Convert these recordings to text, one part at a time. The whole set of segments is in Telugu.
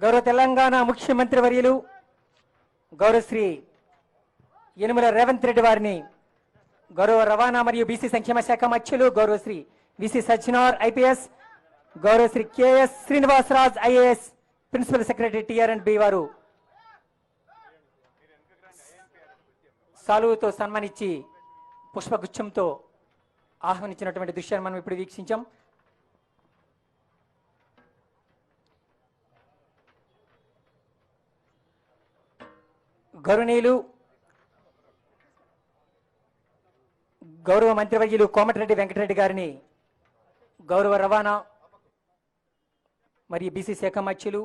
గౌరవ తెలంగాణ ముఖ్యమంత్రి వర్యులు గౌరవశ్రీ యనుమల రేవంత్ రెడ్డి వారిని గౌరవ రవాణా మరియు బీసీ సంక్షేమ శాఖ మంత్రులు గౌరవశ్రీ విసి సజ్జనార్ ఐపీఎస్, గౌరవశ్రీ KS Srinivasaraj IAS principal secretary TR and B వారు సాలువుతో సన్మానించి పుష్పగుచ్చంతో ఆహ్వానించినటువంటి దృశ్యాన్ని మనం ఇప్పుడు వీక్షించాం. గౌరవనీయులు గౌరవ మంత్రివర్యులు కోమటిరెడ్డి వెంకటరెడ్డి గారిని గౌరవ రవాణా మరియు బీసీ శాఖ మంత్రులు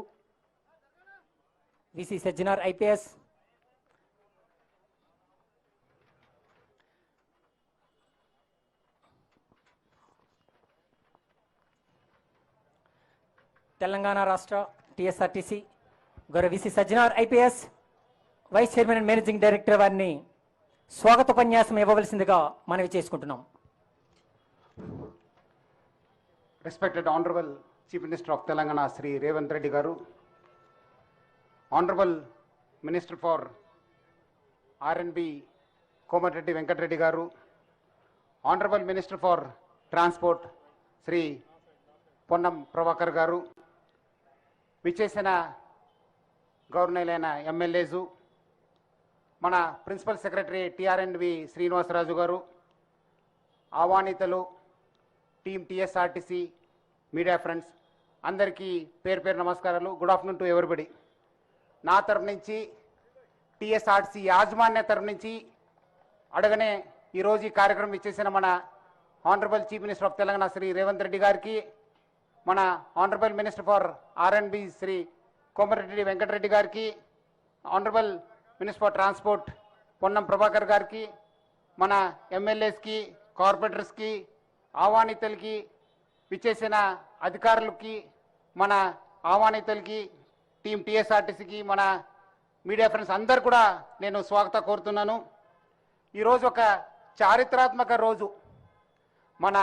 విసి సజ్జనార్ ఐపీఎస్, తెలంగాణ రాష్ట్ర టిఎస్ఆర్టీసీ గౌరవ VC Sajjanar IPS vice chairman and managing director వారిని స్వాగతోపన్యాసం ఇవ్వవలసిందిగా మనవి చేసుకుంటున్నాం. Respected honourable chief minister of Telangana Shri Revanth Reddy garu, honourable minister for R and B Komatireddy Venkatreddy garu, honourable minister for transport Shri Ponnam Prabhakar garu, విచ్చేసిన గవర్నర్లైన ఎమ్మెల్యేసు, మన principal secretary TR and B Srinivasaraju garu, ఆహ్వానితులు, టీమ్ టిఎస్ఆర్టీసీ, మీడియా ఫ్రెండ్స్ అందరికీ పేరు పేరు నమస్కారాలు. Good afternoon to everybody. నా తరఫు నుంచి టిఎస్ఆర్టీసీ యాజమాన్య తరఫు నుంచి అడగనే ఈరోజు ఈ కార్యక్రమం ఇచ్చేసిన మన honourable chief minister of Telangana Shri Revanth Reddy గారికి, మన ఆనరబుల్ మినిస్టర్ ఫర్ ఆర్ఎండ్బి శ్రీ కోమటిరెడ్డి వెంకటరెడ్డి గారికి, honourable minister for transport Ponnam Prabhakar గారికి, మన ఎమ్మెల్యేస్కి, కార్పొరేటర్స్కి, ఆహ్వానితులకి, విచ్చేసిన అధికారులకి, మన ఆహ్వానితులకి, టీం టిఎస్ఆర్టీసీకి, మన మీడియా ఫ్రెండ్స్ అందరు కూడా నేను స్వాగతం కోరుతున్నాను. ఈరోజు ఒక చారిత్రాత్మక రోజు. మన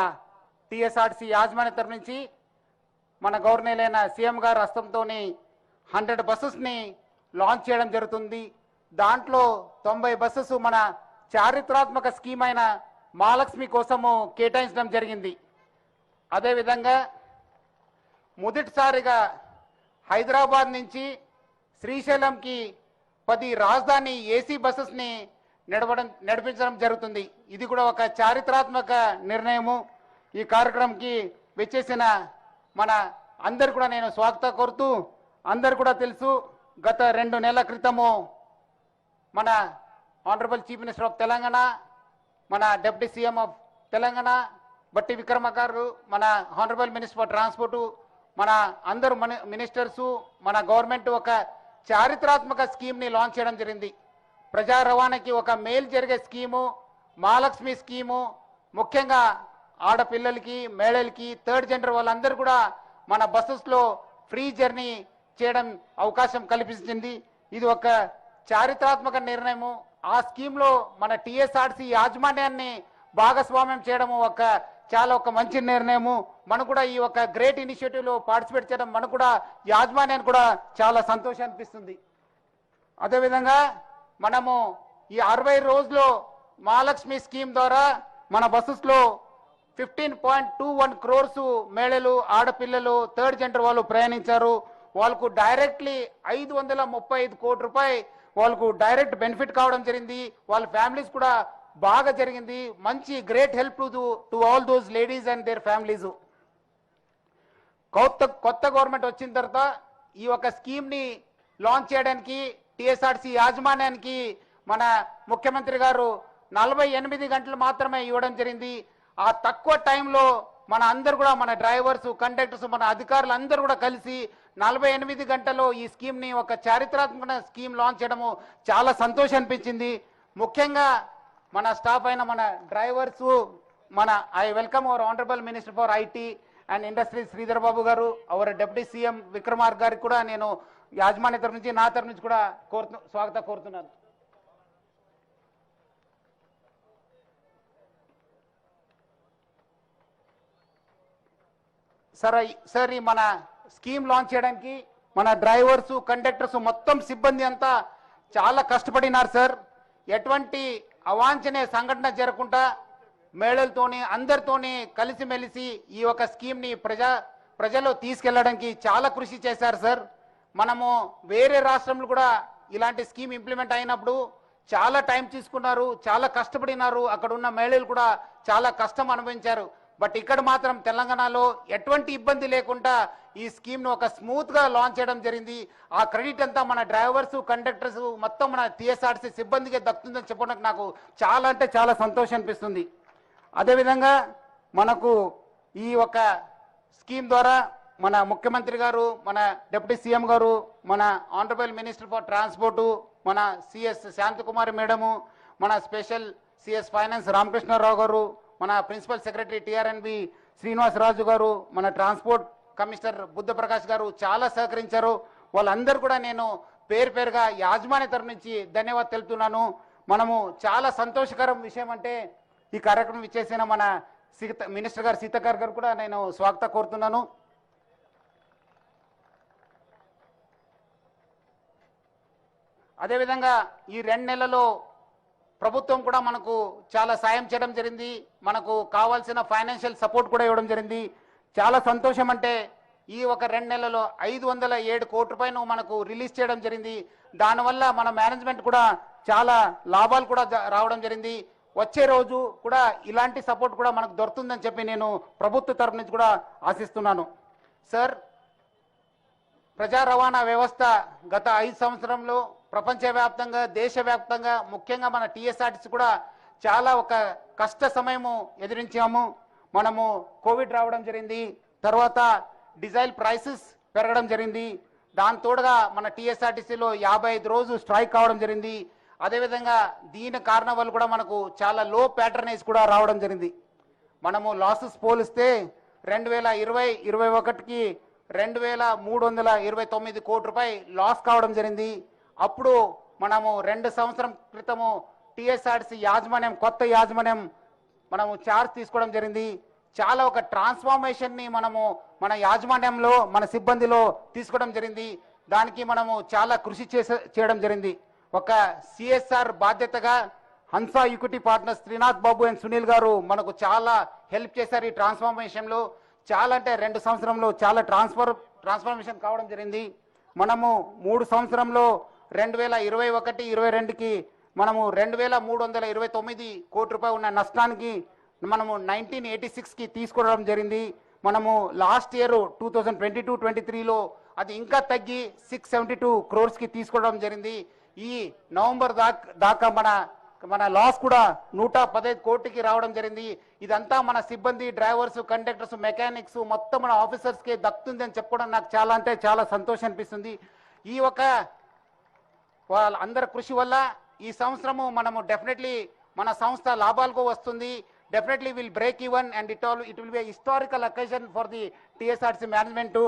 టిఎస్ఆర్టీసీ యాజమాన్య తరఫు నుంచి మన గవర్నర్లైన సీఎం గారు హస్తంతో 100 బస్సెస్ని లాంచ్ చేయడం జరుగుతుంది. దాంట్లో 90 బస్సెస్ మన చారిత్రాత్మక స్కీమ్ అయిన మహాలక్ష్మి కోసము కేటాయించడం జరిగింది. అదేవిధంగా మొదటిసారిగా హైదరాబాద్ నుంచి శ్రీశైలంకి 10 రాజధాని ఏసీ బస్సెస్ని నడిపించడం జరుగుతుంది. ఇది కూడా ఒక చారిత్రాత్మక నిర్ణయము. ఈ కార్యక్రమంకి వచ్చేసిన మన అందరు కూడా నేను స్వాగతం కోరుతూ, అందరు కూడా తెలుసు గత 2 నెలల క్రితము మన honourable chief minister of Telangana, మన డిప్యూటీ సీఎం ఆఫ్ తెలంగాణ బట్టి విక్రమార్క గారు, మన ఆనరబుల్ మినిస్టర్ ఫర్ ట్రాన్స్పోర్టు, మన అందరు మినిస్టర్సు, మన గవర్నమెంట్ ఒక చారిత్రాత్మక స్కీమ్ని లాంచ్ చేయడం జరిగింది. ప్రజా రవాణాకి ఒక మేలు జరిగే స్కీము మహాలక్ష్మి స్కీము. ముఖ్యంగా ఆడపిల్లలకి, మహిళలకి, థర్డ్ జెండర్ వాళ్ళందరూ కూడా మన బస్సెస్లో ఫ్రీ జర్నీ చేయడం అవకాశం కల్పించింది. ఇది ఒక చారిత్రాత్మక నిర్ణయము. ఆ స్కీమ్లో మన టిఎస్ఆర్టీసీ యాజమాన్యాన్ని భాగస్వామ్యం చేయడము చాలా మంచి నిర్ణయము. మనకు కూడా ఈ ఒక గ్రేట్ ఇనిషియేటివ్లో పార్టిసిపేట్ చేయడం మనకు కూడా యాజమాన్యానికి కూడా చాలా సంతోషం అనిపిస్తుంది. అదేవిధంగా మనము ఈ 60 రోజుల్లో మహాలక్ష్మి స్కీమ్ ద్వారా మన బస్సెస్లో 15.21 crores మహిళలు, ఆడపిల్లలు, థర్డ్ జెండర్ వాళ్ళు ప్రయాణించారు. వాళ్ళకు డైరెక్ట్లీ 535 కోట్ల రూపాయలు వాళ్ళకు డైరెక్ట్ బెనిఫిట్ కావడం జరిగింది. వాళ్ళ ఫ్యామిలీస్ కూడా బాగా జరిగింది. మంచి great help to all those ladies and their families. కొత్త గవర్నమెంట్ వచ్చిన తర్వాత ఈ ఒక స్కీమ్ని లాంచ్ చేయడానికి టిఎస్ఆర్టీసీ యాజమాన్యానికి మన ముఖ్యమంత్రి గారు 48 గంటలు మాత్రమే ఇవ్వడం జరిగింది. ఆ తక్కువ టైంలో మన అందరు కూడా, మన డ్రైవర్స్, కండక్టర్స్, మన అధికారులు అందరూ కూడా కలిసి 48 గంటల్లో ఈ స్కీమ్ని ఒక చారిత్రాత్మక స్కీమ్ లాంచ్ చేయడము చాలా సంతోషం అనిపించింది. ముఖ్యంగా మన స్టాఫ్ అయిన మన డ్రైవర్స్, మన I welcome our honourable minister for IT and industry Sridhar Babu garu, our deputy CM Vikramarka గారికి కూడా నేను యాజమాన్య తరఫు నుంచి, నా తరఫు నుంచి కూడా స్వాగతం కోరుతున్నాను. సార్ ఈ మన స్కీమ్ లాంచ్ చేయడానికి మన డ్రైవర్స్ కండక్టర్స్ మొత్తం సిబ్బంది అంతా చాలా కష్టపడినారు సార్. ఎటువంటి అవాంఛనీయ సంఘటన జరగకుండా మేళలతోని అందరితోని కలిసిమెలిసి ఈ యొక్క స్కీమ్ని ప్రజలు తీసుకెళ్లడానికి చాలా కృషి చేశారు సార్. మనము వేరే రాష్ట్రంలో కూడా ఇలాంటి స్కీమ్ ఇంప్లిమెంట్ అయినప్పుడు చాలా టైం తీసుకున్నారు, చాలా కష్టపడినారు, అక్కడ ఉన్న మహిళలు కూడా చాలా కష్టం అనుభవించారు. బట్ ఇక్కడ మాత్రం తెలంగాణలో ఎటువంటి ఇబ్బంది లేకుండా ఈ స్కీమ్ను ఒక స్మూత్గా లాంచ్ చేయడం జరిగింది. ఆ క్రెడిట్ అంతా మన డ్రైవర్స్ కండక్టర్స్ మొత్తం మన టీఎస్ఆర్సీ సిబ్బందికి దక్కుతుందని చెప్పడానికి నాకు చాలా అంటే చాలా సంతోషం అనిపిస్తుంది. అదేవిధంగా మనకు ఈ ఒక స్కీమ్ ద్వారా మన ముఖ్యమంత్రి గారు, మన డిప్యూటీ సీఎం గారు, మన ఆనరబుల్ మినిస్టర్ ఫర్ ట్రాన్స్పోర్టు, మన సిఎస్ శాంతకుమారి మేడము, మన స్పెషల్ సిఎస్ ఫైనాన్స్ రామకృష్ణారావు గారు, మన ప్రిన్సిపల్ సెక్రటరీ టిఆర్ఎన్బి శ్రీనివాసరాజు గారు, మన ట్రాన్స్పోర్ట్ కమిషనర్ బుద్ధప్రకాష్ గారు చాలా సహకరించారు. వాళ్ళందరూ కూడా నేను పేరు పేరుగా యాజమాన్య తరఫు నుంచి ధన్యవాదాలు తెలుపుతున్నాను. మనము చాలా సంతోషకరం విషయం అంటే ఈ కార్యక్రమం ఇచ్చేసిన మన మినిస్టర్ గారు సీతక్క గారు కూడా నేను స్వాగతం కోరుతున్నాను. అదేవిధంగా ఈ 2 నెలల్లో ప్రభుత్వం కూడా మనకు చాలా సాయం చేయడం జరిగింది. మనకు కావాల్సిన ఫైనాన్షియల్ సపోర్ట్ కూడా ఇవ్వడం జరిగింది. చాలా సంతోషం అంటే ఈ ఒక 2 నెలల్లో 507 కోట్ల రూపాయలు మనకు రిలీజ్ చేయడం జరిగింది. దానివల్ల మన మేనేజ్మెంట్ కూడా చాలా లాభాలు కూడా రావడం జరిగింది. వచ్చే రోజు కూడా ఇలాంటి సపోర్ట్ కూడా మనకు దొరుకుతుందని చెప్పి నేను ప్రభుత్వ తరఫు నుంచి కూడా ఆశిస్తున్నాను. సార్, ప్రజా రవాణా వ్యవస్థ గత 5 సంవత్సరంలో ప్రపంచవ్యాప్తంగా దేశవ్యాప్తంగా ముఖ్యంగా మన టీఎస్ఆర్టీసీ కూడా చాలా ఒక కష్ట సమయము ఎదిరించాము. మనము కోవిడ్ రావడం జరిగింది, తర్వాత డీజిల్ ప్రైసెస్ పెరగడం జరిగింది, దాని తోడుగా మన టీఎస్ఆర్టీసీలో 55 రోజు స్ట్రైక్ కావడం జరిగింది. అదేవిధంగా దీని కారణం వల్ల కూడా మనకు చాలా లో ప్యాటర్నేజ్ కూడా రావడం జరిగింది. మనము లాసెస్ పోలిస్తే 2020-21కి 2329 కోట్ల రూపాయలు లాస్ కావడం జరిగింది. అప్పుడు మనము 2 సంవత్సరం క్రితము టీఎస్ఆర్టీసీ యాజమాన్యం కొత్త యాజమాన్యం మనము చార్జ్ తీసుకోవడం జరిగింది. చాలా ఒక ట్రాన్స్ఫార్మేషన్ని మనము మన యాజమాన్యంలో మన సిబ్బందిలో తీసుకోవడం జరిగింది. దానికి మనము చాలా కృషి చేయడం జరిగింది. ఒక సిఎస్ఆర్ బాధ్యతగా Hansa equity partners Srinath Babu and Sunil గారు మనకు చాలా హెల్ప్ చేశారు ఈ ట్రాన్స్ఫార్మేషన్లో. చాలా అంటే 2 సంవత్సరంలో చాలా ట్రాన్స్ఫార్మేషన్ కావడం జరిగింది. మనము 3 సంవత్సరంలో 2021-22కి మనము 2329 కోట్ల రూపాయలు ఉన్న నష్టానికి మనము 1986కి తీసుకోవడం జరిగింది. మనము లాస్ట్ ఇయర్ 2022-23లో అది ఇంకా తగ్గి 672 క్రోర్స్కి తీసుకోవడం జరిగింది. ఈ నవంబర్ దాకా మన లాస్ కూడా 115 కోట్లకి రావడం జరిగింది. ఇదంతా మన సిబ్బంది, డ్రైవర్స్, కండక్టర్స్, మెకానిక్స్ మొత్తం మన ఆఫీసర్స్కి దక్కుతుంది అని చెప్పుకోవడం నాకు చాలా అంటే చాలా సంతోషం అనిపిస్తుంది. ఈ ఒక వాళ్ళందరి కృషి వల్ల ఈ సంవత్సరము మనము డెఫినెట్లీ మన సంస్థ లాభాలకు వస్తుంది. Definitely will break even and it will be historical occasion for the TSRTC management.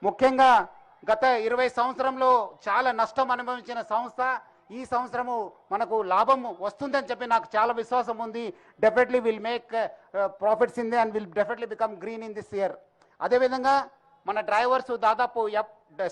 ముఖ్యంగా గత 20 సంవత్సరంలో చాలా నష్టం అనుభవించిన సంస్థ ఈ సంవత్సరము మనకు లాభం వస్తుందని చెప్పి నాకు చాలా విశ్వాసం ఉంది. Definitely will make profits in the and will definitely become green in this year. అదేవిధంగా మన డ్రైవర్స్ దాదాపు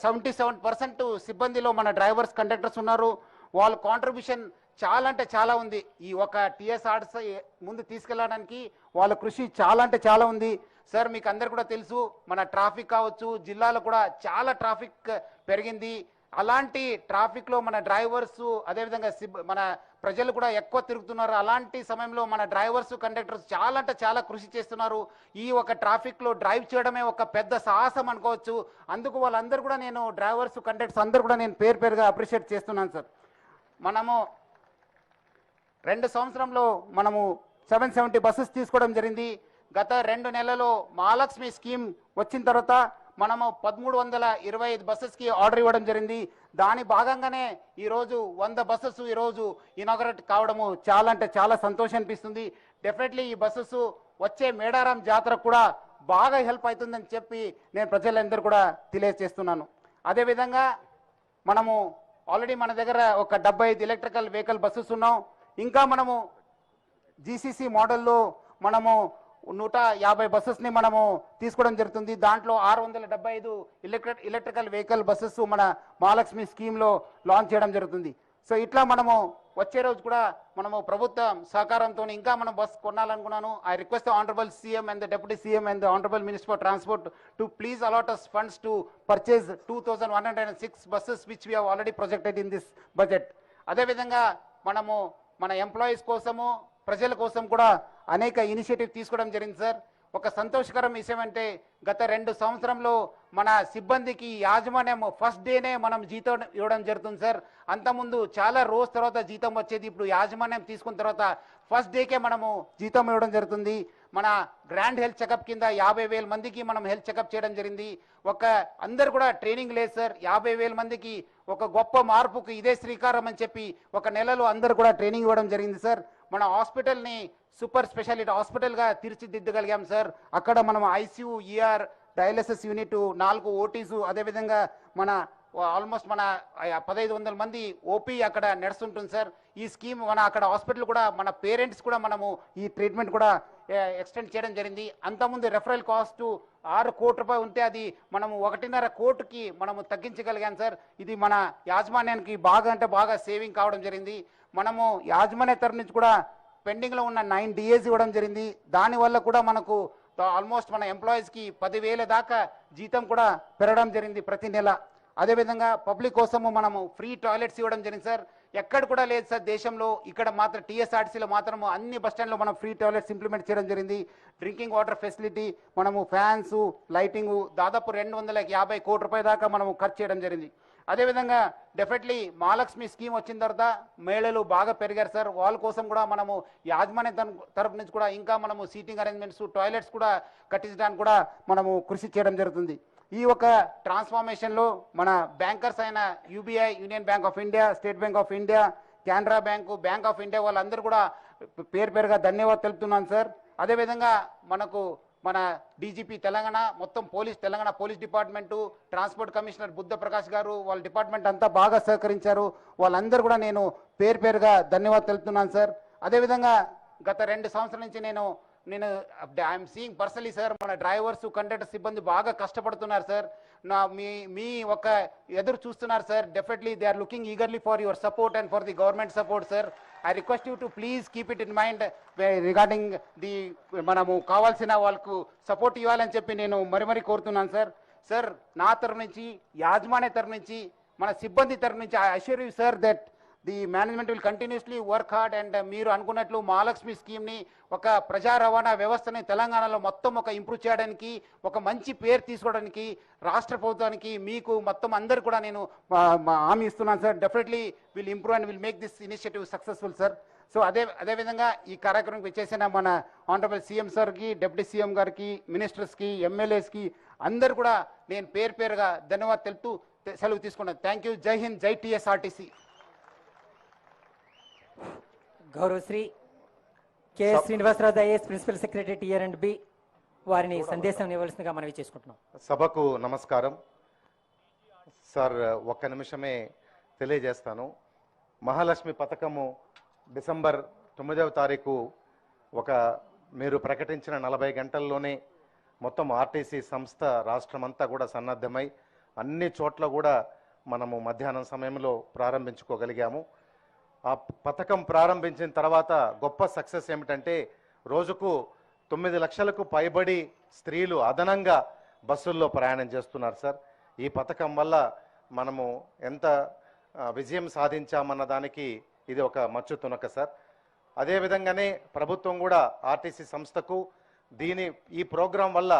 77% సిబ్బందిలో మన డ్రైవర్స్ కండక్టర్స్ ఉన్నారు. వాళ్ళ కాంట్రిబ్యూషన్ చాలా అంటే చాలా ఉంది. ఈ ఒక టీఎస్ఆర్టీసీ ముందు తీసుకెళ్ళడానికి వాళ్ళ కృషి చాలా అంటే చాలా ఉంది. సార్, మీకు అందరు కూడా తెలుసు, మన ట్రాఫిక్ కావచ్చు, జిల్లాలో కూడా చాలా ట్రాఫిక్ పెరిగింది. అలాంటి ట్రాఫిక్లో మన డ్రైవర్స్ అదేవిధంగా మన ప్రజలు కూడా ఎక్కువ తిరుగుతున్నారు. అలాంటి సమయంలో మన డ్రైవర్స్ కండక్టర్స్ చాలా అంటే చాలా కృషి చేస్తున్నారు. ఈ ఒక ట్రాఫిక్లో డ్రైవ్ చేయడమే ఒక పెద్ద సాహసం అనుకోవచ్చు. అందుకు వాళ్ళందరూ కూడా నేను డ్రైవర్స్ కండక్టర్స్ అందరూ కూడా నేను పేరుగా అప్రిషియేట్ చేస్తున్నాను సార్. మనము 2 సంవత్సరంలో మనము 770 బస్సెస్ తీసుకోవడం జరిగింది. గత 2 నెలల్లో మహాలక్ష్మి స్కీమ్ వచ్చిన తర్వాత మనము 1325 బస్సెస్కి ఆర్డర్ ఇవ్వడం జరిగింది. దాని భాగంగానే ఈరోజు 100 బస్సెస్ ఈరోజు ఇనాగరేట్ కావడము చాలా అంటే చాలా సంతోషం అనిపిస్తుంది. డెఫినెట్లీ ఈ బస్సెస్ వచ్చే మేడారం జాతర కూడా బాగా హెల్ప్ అవుతుందని చెప్పి నేను ప్రజలందరూ కూడా తెలియజేస్తున్నాను. అదేవిధంగా మనము ఆల్రెడీ మన దగ్గర ఒక 75 ఎలక్ట్రికల్ వెహికల్ బస్సెస్ ఉన్నాం. ఇంకా మనము జీసీసీ మోడల్లో మనము 150 బస్సెస్ని మనము తీసుకోవడం జరుగుతుంది. దాంట్లో 675 ఎలక్ట్రికల్ వెహికల్ బస్సెస్ మన మహాలక్ష్మి స్కీమ్లో లాంచ్ చేయడం జరుగుతుంది. సో ఇట్లా మనము వచ్చే రోజు కూడా మనము ప్రభుత్వం సహకారంతో ఇంకా మనం బస్ కొనాలనుకున్నాను. I request the honourable CM and the deputy CM and the honourable minister for transport to please allot us funds to purchase 2106 buses which we have already projected in this budget. అదేవిధంగా మనము మన ఎంప్లాయీస్ కోసము ప్రజల కోసం కూడా అనేక ఇనిషియేటివ్ తీసుకోవడం జరిగింది సార్. ఒక సంతోషకరం విషయం అంటే గత 2 సంవత్సరంలో మన సిబ్బందికి యాజమాన్యం ఫస్ట్ డేనే మనం జీతం ఇవ్వడం జరుగుతుంది సార్. అంతకుముందు చాలా రోజు తర్వాత జీతం వచ్చేది, ఇప్పుడు యాజమాన్యం తీసుకున్న తర్వాత ఫస్ట్ డేకే మనము జీతం ఇవ్వడం జరుగుతుంది. మన గ్రాండ్ హెల్త్ చెకప్ కింద 50,000 మందికి మనం హెల్త్ చెకప్ చేయడం జరిగింది. అందరు కూడా ట్రైనింగ్ లేదు సార్. 50,000 మందికి ఒక గొప్ప మార్పుకు ఇదే శ్రీకారం అని చెప్పి 1 నెలలో అందరు కూడా ట్రైనింగ్ ఇవ్వడం జరిగింది సార్. మన హాస్పిటల్ని సూపర్ స్పెషాలిటీ హాస్పిటల్గా తీర్చిదిద్దగలిగాం సార్. అక్కడ మనం ఐసీయూ, ఈఆర్, డయాలసిస్ యూనిట్, 4 ఓటీసు, అదేవిధంగా మన ఆల్మోస్ట్ మన 1500 మంది ఓపీ అక్కడ నడుస్తుంటుంది సార్. ఈ స్కీమ్ మన అక్కడ హాస్పిటల్ కూడా మన పేరెంట్స్ కూడా మనము ఈ ట్రీట్మెంట్ కూడా ఎక్స్టెండ్ చేయడం జరిగింది. అంతకుముందు రెఫరల్ కాస్ట్ 6 కోట్ల రూపాయలు ఉంటే అది మనము 1.5 కోటికి మనము తగ్గించగలిగాం సార్. ఇది మన యాజమాన్యానికి బాగా అంటే బాగా సేవింగ్ కావడం జరిగింది. మనము యాజమాన్య తరఫు నుంచి కూడా పెండింగ్లో ఉన్న 9 డిఏస్ ఇవ్వడం జరిగింది. దానివల్ల కూడా మనకు ఆల్మోస్ట్ మన ఎంప్లాయీస్కి 10,000 దాకా జీతం కూడా పెరగడం జరిగింది ప్రతి నెల. అదేవిధంగా పబ్లిక్ కోసము మనము ఫ్రీ టాయిలెట్స్ ఇవ్వడం జరిగింది సార్. ఎక్కడ కూడా లేదు సార్ దేశంలో. ఇక్కడ మాత్రం టీఎస్ఆర్టీసీలో మాత్రము అన్ని బస్ స్టాండ్లో మనం ఫ్రీ టాయిలెట్స్ ఇంప్లిమెంట్ చేయడం జరిగింది. డ్రింకింగ్ వాటర్ ఫెసిలిటీ, మనము ఫ్యాన్స్, లైటింగ్ దాదాపు 250 కోట్ల రూపాయల దాకా మనము ఖర్చు చేయడం జరిగింది. అదేవిధంగా డెఫినెట్లీ మహాలక్ష్మి స్కీమ్ వచ్చిన తర్వాత మహిళలు బాగా పెరిగారు సార్. వాళ్ళ కోసం కూడా మనము యాజమాన్య తరపు నుంచి కూడా ఇంకా మనము సీటింగ్ అరేంజ్మెంట్స్, టాయిలెట్స్ కూడా కట్టించడానికి కూడా మనము కృషి చేయడం జరుగుతుంది. ఈ ఒక ట్రాన్స్ఫార్మేషన్లో మన బ్యాంకర్స్ అయిన UBI, union bank of India, state bank of India, Canara bank, bank of India వాళ్ళందరూ కూడా పేరుగా ధన్యవాదాలు తెలుపుతున్నాను సార్. అదేవిధంగా మన డీజీపీ తెలంగాణ, మొత్తం Telangana police department, transport commissioner Buddha Prakash గారు, వాళ్ళ డిపార్ట్మెంట్ అంతా బాగా సహకరించారు. వాళ్ళందరూ కూడా నేను పేరుగా ధన్యవాదాలు తెలుపుతున్నాను సార్. అదేవిధంగా గత 2 సంవత్సరాల నుంచి నేను ఐఎమ్ సీయింగ్ పర్సనలీ సార్, మన డ్రైవర్స్, కండక్టర్ సిబ్బంది బాగా కష్టపడుతున్నారు సార్. మీ ఒక ఎదురు చూస్తున్నారు sir. Definitely they are looking eagerly for your support and for the government support sir. I request you to please keep it in mind regarding మనము కావాల్సిన వాళ్ళకు సపోర్ట్ ఇవ్వాలని చెప్పి నేను మరీ కోరుతున్నాను సార్. సార్ నా తరఫు నుంచి, యాజమాన్య తరఫు నుంచి, మన సిబ్బంది తరఫు నుంచి I assure you sir that the management will continuously work hard and మీరు అనుకున్నట్లు మహాలక్ష్మి స్కీమ్ని ఒక ప్రజా రవాణా వ్యవస్థని తెలంగాణలో మొత్తం ఇంప్రూవ్ చేయడానికి, ఒక మంచి పేరు తీసుకోవడానికి రాష్ట్ర ప్రభుత్వానికి, మీకు మొత్తం అందరు కూడా నేను హామీ ఇస్తున్నాను sir. Definitely will improve and will make this initiative successful sir. So అదేవిధంగా ఈ కార్యక్రమం వచ్చేసిన మన ఆనరబుల్ సీఎం సార్కి, డిప్యూటీ సీఎం గారికి, మినిస్టర్స్కి, ఎమ్మెల్యేస్కి అందరు కూడా నేను పేరుగా ధన్యవాదాలు తెలుపుతూ సెలవు తీసుకున్నాను. Thank you. జై హింద్, జై టీఎస్ఆర్టీసీ. గౌరవశ్రీ KS Srinivasarao IAS principal secretary TR and B వారిని సందేశం ఇవ్వవలసిందిగా మనవి చేసుకుంటున్నాం. సభకు నమస్కారం సార్. 1 నిమిషమే తెలియజేస్తాను. మహాలక్ష్మి పథకము డిసెంబర్ 9వ తారీఖు మీరు ప్రకటించిన 40 గంటల్లోనే మొత్తం ఆర్టీసీ సంస్థ రాష్ట్రమంతా కూడా సన్నద్ధమై అన్ని చోట్ల కూడా మనము మధ్యాహ్నం సమయంలో ప్రారంభించుకోగలిగాము. ఆ పథకం ప్రారంభించిన తర్వాత గొప్ప సక్సెస్ ఏమిటంటే రోజుకు 9 లక్షలకు పైబడి స్త్రీలు అదనంగా బస్సుల్లో ప్రయాణం చేస్తున్నారు సార్. ఈ పథకం వల్ల మనము ఎంత విజయం సాధించామన్న దానికి ఇది ఒక మచ్చు తునక సార్. అదేవిధంగానే ప్రభుత్వం కూడా ఆర్టీసీ సంస్థకు ఈ ప్రోగ్రాం వల్ల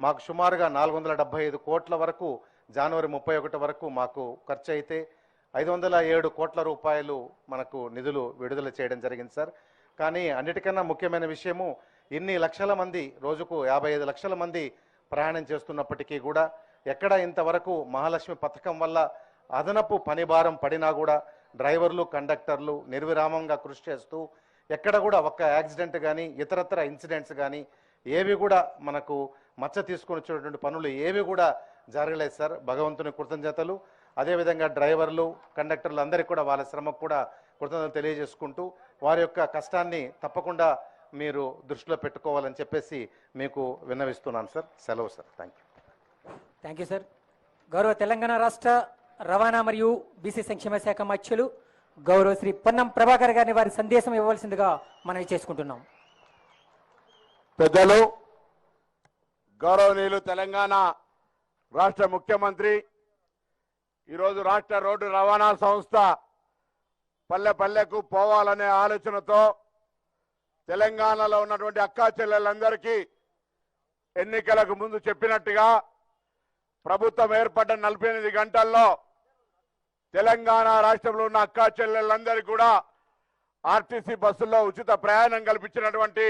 మాకు సుమారుగా 475 కోట్ల వరకు జనవరి 31 వరకు మాకు ఖర్చు అయితే 507 కోట్ల రూపాయలు మనకు నిధులు విడుదల చేయడం జరిగింది సార్. కానీ అన్నిటికన్నా ముఖ్యమైన విషయము, ఇన్ని లక్షల మంది, రోజుకు 55 లక్షల మంది ప్రయాణం చేస్తున్నప్పటికీ కూడా ఎక్కడ ఇంతవరకు మహాలక్ష్మి పథకం వల్ల అదనపు పనిభారం పడినా కూడా డ్రైవర్లు, కండక్టర్లు నిర్విరామంగా కృషి చేస్తూ ఎక్కడ కూడా ఒక్క యాక్సిడెంట్ కానీ ఇతరత్ర ఇన్సిడెంట్స్ కానీ ఏవి కూడా మనకు మచ్చ తీసుకొని వచ్చేటువంటి పనులు ఏవి కూడా జరగలేదు సార్. భగవంతుని కృతజ్ఞతలు. అదేవిధంగా డ్రైవర్లు, కండక్టర్లు అందరికీ కూడా వాళ్ళ శ్రమకు కూడా కృతజ్ఞతలు తెలియజేసుకుంటూ వారి యొక్క కష్టాన్ని తప్పకుండా మీరు దృష్టిలో పెట్టుకోవాలని చెప్పేసి మీకు విన్నవిస్తున్నాను సార్. సెలవు sir. Thank you. Thank you sir. గౌరవ తెలంగాణ రాష్ట్ర రవాణా మరియు బీసీ సంక్షేమ శాఖ మధ్యులు గౌరవ శ్రీ పొన్నం ప్రభాకర్ గారిని వారి సందేశం ఇవ్వవలసిందిగా మనవి చేసుకుంటున్నాం. పెద్దలు, గౌరవనీయులు తెలంగాణ రాష్ట్ర ముఖ్యమంత్రి ఈరోజు రాష్ట్ర రోడ్డు రవాణా సంస్థ పల్లె పల్లెకు పోవాలనే ఆలోచనతో తెలంగాణలో ఉన్నటువంటి అక్కా చెల్లెలందరికీ ఎన్నికలకు ముందు చెప్పినట్టుగా ప్రభుత్వం ఏర్పడ్డ 48 గంటల్లో తెలంగాణ రాష్ట్రంలో ఉన్న అక్కా చెల్లెలందరికీ కూడా ఆర్టీసీ బస్సుల్లో ఉచిత ప్రయాణం కల్పించినటువంటి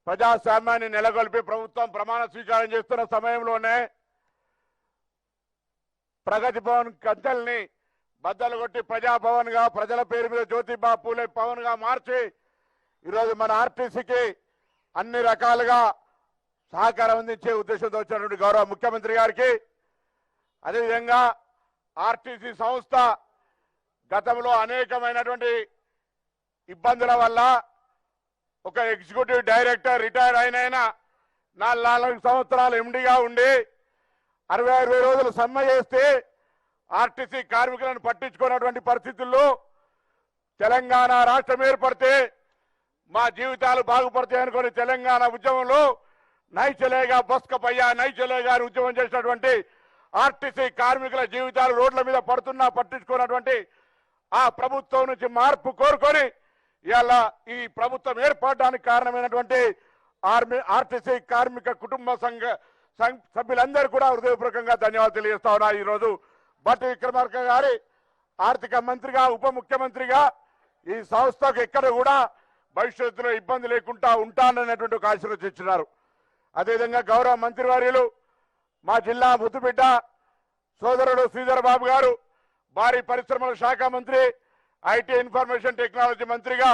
ప్రజాస్వామ్యాన్ని నెలకొల్పి ప్రభుత్వం ప్రమాణ స్వీకారం చేస్తున్న సమయంలోనే ప్రగతి భవన్ కద్దల్ని బద్దలు కొట్టి ప్రజాభవన్ గా ప్రజల పేరు మీద జ్యోతిబా పూలే భవన్ గా మార్చి ఈరోజు మన ఆర్టీసీకి అన్ని రకాలుగా సహకారం అందించే ఉద్దేశంతో వచ్చినటువంటి గౌరవ ముఖ్యమంత్రి గారికి, అదేవిధంగా ఆర్టీసీ సంస్థ గతంలో అనేకమైనటువంటి ఇబ్బందుల వల్ల ఒక ఎగ్జిక్యూటివ్ డైరెక్టర్ రిటైర్ అయిన 4 సంవత్సరాలు ఎండీగా ఉండి 60 రోజులు సమ్మె చేస్తే ఆర్టీసీ కార్మికులను పట్టించుకున్నటువంటి పరిస్థితుల్లో తెలంగాణ రాష్ట్రం ఏర్పడితే మా జీవితాలు బాగుపడతాయి అనుకుని తెలంగాణ ఉద్యమంలో నై చలేగా బస్క పయ్యా నై చలేగా అని ఉద్యమం చేసినటువంటి ఆర్టీసీ కార్మికుల జీవితాలు రోడ్ల మీద పడుతున్నా పట్టించుకున్నటువంటి ఆ ప్రభుత్వం నుంచి మార్పు కోరుకొని ఇవాళ ఈ ప్రభుత్వం ఏర్పడడానికి కారణమైనటువంటి ఆర్టీసీ కార్మిక కుటుంబ సంఘ సభ్యులందరూ కూడా హృదయపూర్వకంగా ధన్యవాదాలు తెలియజేస్తా ఉన్నా. ఈరోజు బట్టి విక్రమార్క గారి ఆర్థిక మంత్రిగా ఉప ముఖ్యమంత్రిగా ఈ సంస్థకు ఎక్కడ కూడా భవిష్యత్తులో ఇబ్బంది లేకుండా ఉంటాననేటువంటి ఒక ఆశీర్వాదం ఇచ్చినారు. అదేవిధంగా గౌరవ మంత్రివర్యులు మా జిల్లా ముద్దుబిడ్డ సోదరుడు శ్రీధర్ బాబు గారు భారీ పరిశ్రమల శాఖ మంత్రి, ఐటీ ఇన్ఫర్మేషన్ టెక్నాలజీ మంత్రిగా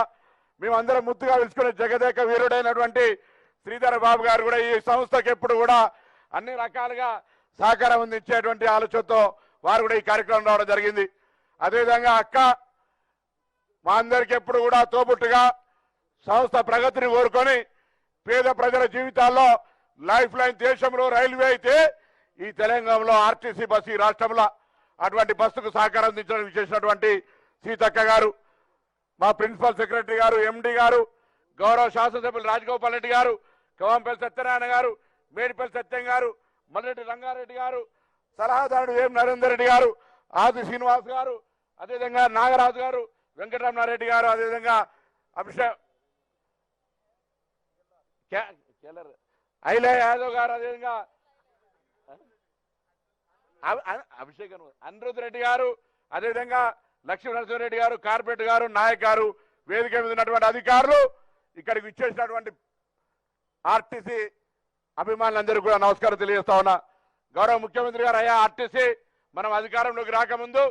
మేమందరం ముద్దుగా పిలుచుకునే జగదేక వీరుడైనటువంటి శ్రీధర్ బాబు గారు కూడా ఈ సంస్థకు ఎప్పుడు కూడా అన్ని రకాలుగా సహకారం అందించేటువంటి ఆలోచనతో వారు కూడా ఈ కార్యక్రమం రావడం జరిగింది. అదేవిధంగా అక్క మా అందరికి ఎప్పుడు కూడా తోబుట్టుగా సంస్థ ప్రగతిని కోరుకొని పేద ప్రజల జీవితాల్లో లైఫ్ లైన్ దేశంలో రైల్వే అయితే ఈ తెలంగాణలో ఆర్టీసీ బస్సు ఈ రాష్ట్రంలో అటువంటి బస్సుకు సహకారం అందించడం చేసినటువంటి సీతక్క గారు, మా ప్రిన్సిపల్ సెక్రటరీ గారు, ఎండి గారు, గౌరవ శాసనసభ్యులు రాజగోపాల్ రెడ్డి గారు, కవంపల్లి సత్యనారాయణ గారు, మేడిపల్లి సత్యం గారు, మల్లెడ్డి రంగారెడ్డి గారు, సలహాదారుడు ఎం నరేందర్ రెడ్డి గారు, ఆది శ్రీనివాస్ గారు, అదేవిధంగా నాగరాజు గారు, వెంకటరమణారెడ్డి గారు, అదేవిధంగా అభిషేక్ ఐలే యాదవ్ గారు, అదేవిధంగా అభిషేక్ అనిరుద్ రెడ్డి గారు, అదేవిధంగా లక్ష్మీ నరసింహారెడ్డి గారు, కార్పొరేట్ గారు, నాయక్ గారు, వేదిక మీద ఉన్నటువంటి అధికారులు, ఇక్కడికి ఇచ్చేసినటువంటి ఆర్టీసీ అభిమానులందరూ కూడా నమస్కారం తెలియజేస్తా ఉన్నా. గౌరవ ముఖ్యమంత్రి గారు, అయ్యా ఆర్టీసీ మనం అధికారంలోకి రాకముందు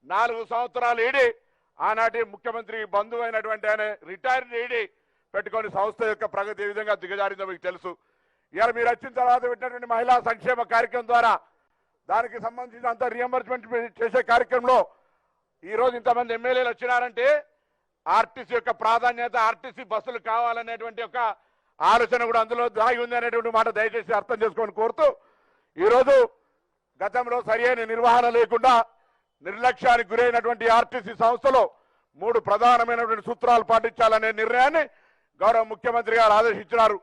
4 సంవత్సరాలు ఈడి ఆనాటి ముఖ్యమంత్రి బంధువు అయినటువంటి ఆయన రిటైర్డ్ ఈడి పెట్టుకొని సంస్థ యొక్క ప్రగతి ఏ విధంగా దిగజారిందో మీకు తెలుసు. ఇవాళ మీరు వచ్చిన తర్వాత పెట్టినటువంటి మహిళా సంక్షేమ కార్యక్రమం ద్వారా దానికి సంబంధించినంత రియంబర్స్మెంట్ చేసే కార్యక్రమంలో ఈ రోజు ఇంతమంది ఎమ్మెల్యేలు వచ్చినారంటే ఆర్టీసీ యొక్క ప్రాధాన్యత, ఆర్టీసీ బస్సులు కావాలనేటువంటి ఒక ఆలోచన కూడా అందులో దాగి ఉంది అనేటువంటి మాట దయచేసి అర్థం చేసుకొని కోరుతూ, ఈరోజు గతంలో సరైన నిర్వహణ లేకుండా నిర్లక్ష్యానికి గురైనటువంటి ఆర్టీసీ సంస్థలో 3 ప్రధానమైనటువంటి సూత్రాలు పాటించాలనే నిర్ణయాన్ని గౌరవ ముఖ్యమంత్రి గారు ఆదేశించినారు.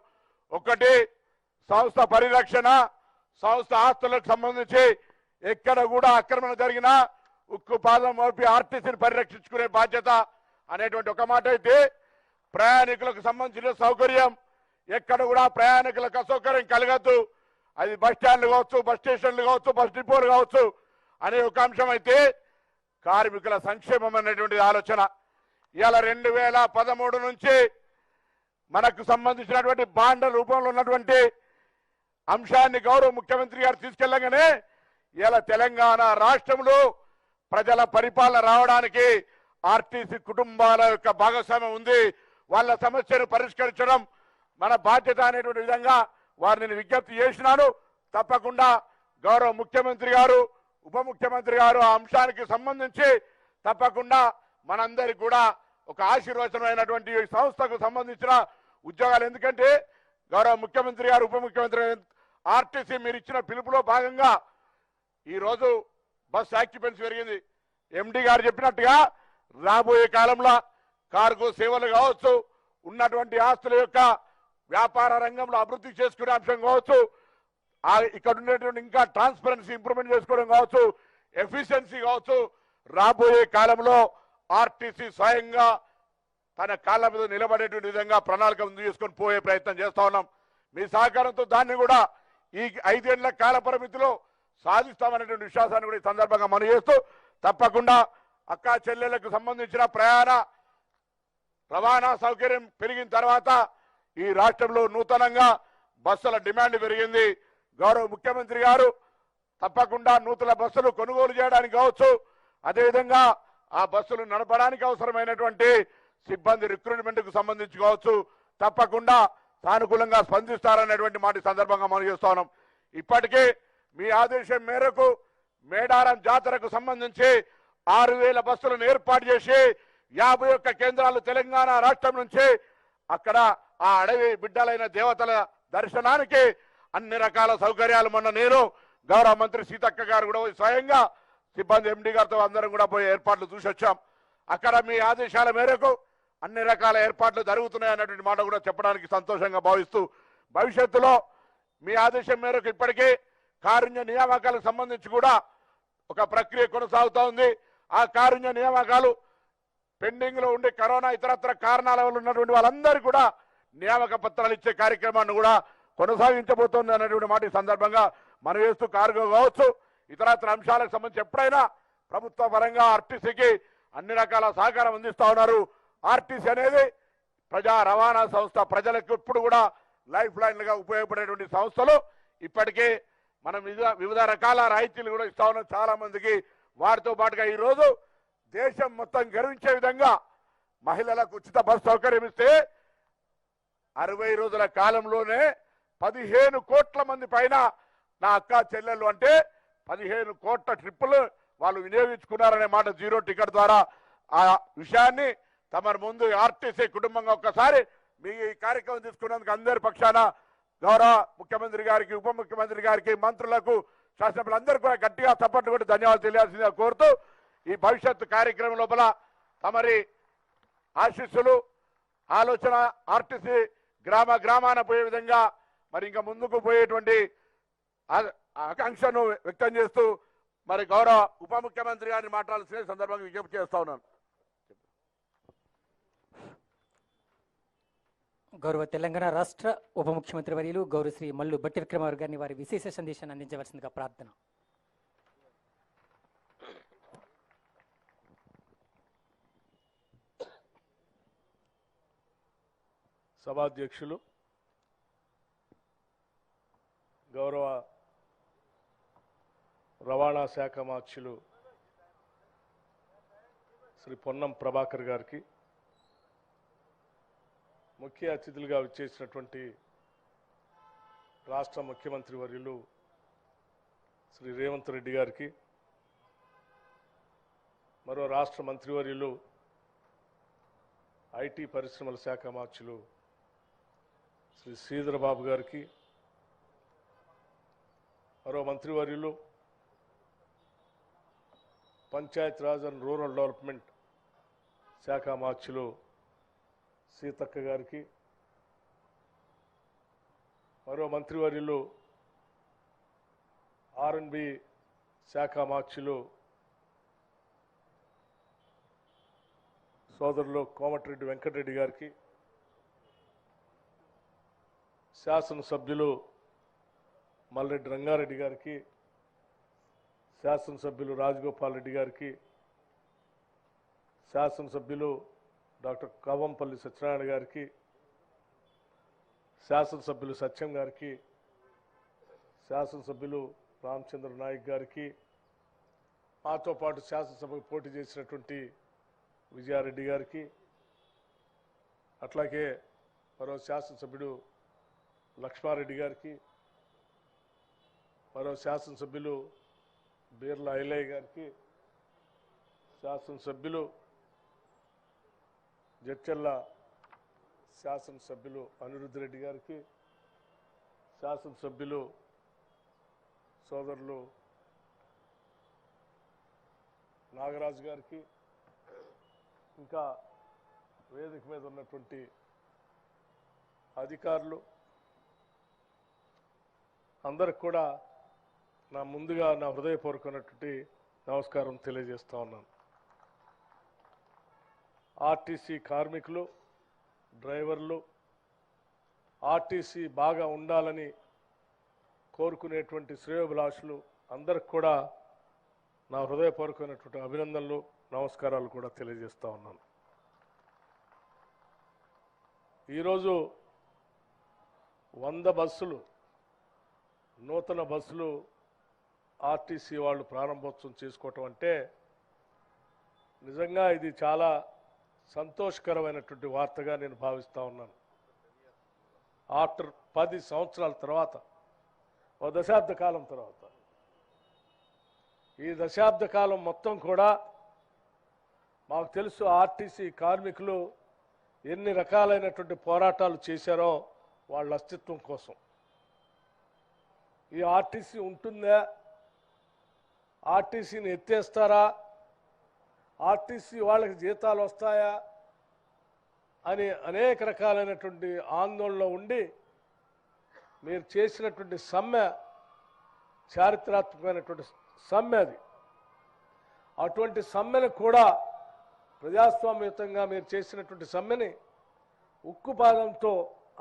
ఒకటి, సంస్థ పరిరక్షణ, సంస్థ ఆస్తులకు సంబంధించి ఎక్కడ కూడా ఆక్రమణ జరిగినా ఉక్కు పాదం మోపి ఆర్టీసీని పరిరక్షించుకునే బాధ్యత అనేటువంటి ఒక మాట అయితే, ప్రయాణికులకు సంబంధించిన సౌకర్యం ఎక్కడ కూడా ప్రయాణికులకు అసౌకర్యం కలగద్దు, అది బస్ స్టాండ్లు కావచ్చు, బస్ స్టేషన్లు కావచ్చు, బస్ డిపోలు కావచ్చు అనే ఒక అంశం అయితే, కార్మికుల సంక్షేమం అనేటువంటి ఆలోచన ఇవాళ 2013 నుంచి మనకు సంబంధించినటువంటి బాండ్ల రూపంలో ఉన్నటువంటి అంశాన్ని గౌరవ ముఖ్యమంత్రి గారు తీసుకెళ్లగానే ఇలా తెలంగాణ రాష్ట్రంలో ప్రజల పరిపాలన రావడానికి ఆర్టీసీ కుటుంబాల యొక్క భాగస్వామ్యం ఉంది. వాళ్ళ సమస్యను పరిష్కరించడం మన బాధ్యత అనేటువంటి విధంగా వారిని విజ్ఞప్తి చేసినాను. తప్పకుండా గౌరవ ముఖ్యమంత్రి గారు, ఉప ముఖ్యమంత్రి గారు ఆ అంశానికి సంబంధించి తప్పకుండా మనందరికి కూడా ఒక ఆశీర్వచనమైనటువంటి ఈ సంస్థకు సంబంధించిన ఉద్యోగాలు. ఎందుకంటే గౌరవ ముఖ్యమంత్రి గారు, ఉప ముఖ్యమంత్రి ఆర్టీసీ మీరు ఇచ్చిన పిలుపులో భాగంగా ఈరోజు బస్ ఆక్యుపెన్సీ పెరిగింది. ఎండి గారు చెప్పినట్టుగా రాబోయే కాలంలో కార్గో సేవలు కావచ్చు, ఉన్నటువంటి ఆస్తుల యొక్క వ్యాపార రంగంలో అభివృద్ధి చేసుకునే అంశం కావచ్చు, ఇక్కడ ఉండేటువంటి ఇంకా ట్రాన్స్పరెన్సీ ఇంప్రూవ్మెంట్ చేసుకోవడం కావచ్చు, ఎఫిషియన్సీ కావచ్చు, రాబోయే కాలంలో ఆర్టీసీ స్వయంగా తన కాళ్ళ మీద నిలబడేటువంటి విధంగా ప్రణాళిక ముందు చేసుకొని పోయే ప్రయత్నం చేస్తా ఉన్నాం. మీ సహకారంతో దాన్ని కూడా ఈ 5 ఏళ్ల కాల పరిమితిలో సాధిస్తామనేటువంటి విశ్వాసాన్ని కూడా ఈ సందర్భంగా మనం చేస్తూ, తప్పకుండా అక్కా చెల్లెళ్లకు సంబంధించిన ప్రయాణ రవాణా సౌకర్యం పెరిగిన తర్వాత ఈ రాష్ట్రంలో నూతనంగా బస్సుల డిమాండ్ పెరిగింది. గౌరవ ముఖ్యమంత్రి గారు తప్పకుండా నూతన బస్సులు కొనుగోలు చేయడానికి కావచ్చు, అదేవిధంగా ఆ బస్సులు నడపడానికి అవసరమైనటువంటి సిబ్బంది రిక్రూట్మెంట్ కు సంబంధించి కావచ్చు, తప్పకుండా సానుకూలంగా స్పందిస్తారనేటువంటి మాట సందర్భంగా మనం చేస్తా ఉన్నాం. ఇప్పటికే మీ ఆదేశం మేరకు మేడారం జాతరకు సంబంధించి 6000 బస్సులను ఏర్పాటు చేసి 51 కేంద్రాలు తెలంగాణ రాష్ట్రం నుంచి అక్కడ ఆ అడవి బిడ్డలైన దేవతల దర్శనానికి అన్ని రకాల సౌకర్యాలు మొన్న నేను గౌరవ మంత్రి సీతక్క గారు కూడా స్వయంగా సిబ్బంది ఎండి గారితో అందరం కూడా పోయి ఏర్పాట్లు చూసి వచ్చాం. అక్కడ మీ ఆదేశాల మేరకు అన్ని రకాల ఏర్పాట్లు జరుగుతున్నాయి అన్నటువంటి మాట కూడా చెప్పడానికి సంతోషంగా భావిస్తూ, భవిష్యత్తులో మీ ఆదేశం మేరకు ఇప్పటికే కారుణ్య నియామకాలకు సంబంధించి కూడా ఒక ప్రక్రియ కొనసాగుతూ ఉంది. ఆ కారుణ్య నియామకాలు పెండింగ్ లో ఉండి కరోనా ఇతరత్ర కారణాల వల్ల ఉన్నటువంటి వాళ్ళందరూ కూడా నియామక పత్రాలు ఇచ్చే కార్యక్రమాన్ని కూడా కొనసాగించబోతోంది అనేటువంటి మాట ఈ సందర్భంగా మనం వేస్తూ, కార్గో కావచ్చు, ఇతరత్ర అంశాలకు సంబంధించి ఎప్పుడైనా ప్రభుత్వ పరంగా ఆర్టీసీకి అన్ని రకాల సహకారం అందిస్తా ఉన్నారు. ఆర్టీసీ అనేది ప్రజా రవాణా సంస్థ, ప్రజలకు ఎప్పుడు కూడా లైఫ్ లైన్లుగా ఉపయోగపడేటువంటి సంస్థలు. ఇప్పటికే మనం వివిధ రకాల రాయితీలు కూడా ఇస్తా ఉన్నాం చాలా మందికి. వాటితో పాటుగా ఈరోజు దేశం మొత్తం గర్వించే విధంగా మహిళలకు ఉచిత బస్ సౌకర్యం ఇస్తే 60 రోజుల కాలంలోనే 15 కోట్ల మంది పైన నా అక్క చెల్లెళ్ళు అంటే 15 కోట్ల ట్రిప్పులు వాళ్ళు వినియోగించుకున్నారనే మాట జీరో టికెట్ ద్వారా. ఆ విషయాన్ని తమ ముందు ఆర్టీసీ కుటుంబంగా ఒక్కసారి మీ ఈ కార్యక్రమం తీసుకున్నందుకు అందరి పక్షాన గౌరవ ముఖ్యమంత్రి గారికి, ఉప ముఖ్యమంత్రి గారికి, మంత్రులకు, శాసనసభ్యులందరూ కూడా గట్టిగా చప్పట్లు కొట్టి ధన్యవాదాలు తెలియాల్సిందిగా కోరుతూ, ఈ భవిష్యత్తు కార్యక్రమం లోపల తమరి ఆశీస్సులు, ఆలోచన ఆర్టీసీ గ్రామ గ్రామాన పోయే విధంగా మరి ఇంకా ముందుకు పోయేటువంటి ఆకాంక్షను వ్యక్తం చేస్తూ మరి గౌరవ ఉప ముఖ్యమంత్రి గారిని మాట్లాడాల్సిన సందర్భంగా విజ్ఞప్తి చేస్తా ఉన్నాను. గౌరవ తెలంగాణ రాష్ట్ర ఉప ముఖ్యమంత్రి వర్యులు గౌరవ శ్రీ మల్లు భట్టి విక్రమార్క గారిని వారి విశేష సందేశాన్ని అందించవలసిందిగా ప్రార్థన. సభాధ్యక్షులు, గౌరవ రవాణా శాఖ మార్చులు శ్రీ పొన్నం ప్రభాకర్ గారికి, ముఖ్య అతిథులుగా విచ్చేసినటువంటి రాష్ట్ర ముఖ్యమంత్రి వర్యులు శ్రీ రేవంత్ రెడ్డి గారికి, మరో రాష్ట్ర మంత్రివర్యులు ఐటీ పరిశ్రమల శాఖ మార్చులు శ్రీ శ్రీధరబాబు గారికి, మరో మంత్రివర్యులు Panchayat Raj and rural development శాఖ మార్చులు సీతక్క గారికి, మరో మంత్రివర్యులు ఆర్ఎండ్బి శాఖ మార్చులు సోదరులు కోమటిరెడ్డి వెంకటరెడ్డి గారికి, శాసనసభ్యులు మల్రెడ్డి రంగారెడ్డి గారికి, శాసనసభ్యులు రాజగోపాల్ రెడ్డి గారికి, శాసనసభ్యులు డాక్టర్ కావంపల్లి సత్యనారాయణ గారికి, శాసనసభ్యులు సత్యం గారికి, శాసనసభ్యులు రామచంద్ర నాయక్ గారికి, మాతో పాటు శాసనసభకు పోటీ చేసినటువంటి విజయారెడ్డి గారికి, అట్లాగే మరో శాసనసభ్యుడు లక్ష్మారెడ్డి గారికి, మరో శాసనసభ్యులు బీర్లా ఐలయ్య గారికి, శాసనసభ్యులు జడ్చర్ల శాసనసభ్యులు అనిరుద్ధ్ రెడ్డి గారికి, శాసనసభ్యులు సోదరులు నాగరాజు గారికి, ఇంకా వేదిక మీద ఉన్నటువంటి అధికారులు అందరికి కూడా ముందుగా నా హృదయపూర్వకమైనటువంటి నమస్కారం తెలియజేస్తా ఉన్నాను. ఆర్టీసీ కార్మికులు, డ్రైవర్లు, ఆర్టీసీ బాగా ఉండాలని కోరుకునేటువంటి శ్రేయోభిలాషులు అందరికి కూడా నా హృదయపూర్వకమైనటువంటి అభినందనలు, నమస్కారాలు కూడా తెలియజేస్తా ఉన్నాను. ఈరోజు 100 బస్సులు, నూతన బస్సులు ఆర్టీసీ వాళ్ళు ప్రారంభోత్సవం చేసుకోవటం అంటే నిజంగా ఇది చాలా సంతోషకరమైనటువంటి వార్తగా నేను భావిస్తూ ఉన్నాను. ఆఫ్టర్ 10 సంవత్సరాల తర్వాత, ఓ దశాబ్ద కాలం తర్వాత, ఈ దశాబ్ద కాలం మొత్తం కూడా మాకు తెలుసు ఆర్టీసీ కార్మికులు ఎన్ని రకాలైనటువంటి పోరాటాలు చేశారో వాళ్ళ అస్తిత్వం కోసం. ఈ ఆర్టీసీ ఉంటుందా, ఆర్టీసీని ఎత్తేస్తారా, ఆర్టీసీ వాళ్ళకి జీతాలు వస్తాయా అని అనేక రకాలైనటువంటి ఆందోళనలో ఉండి మీరు చేసినటువంటి సమ్మె చారిత్రాత్మకమైనటువంటి సమ్మె అది. అటువంటి సమ్మెను కూడా ప్రజాస్వామ్యయుతంగా మీరు చేసినటువంటి సమ్మెని ఉక్కుపాదంతో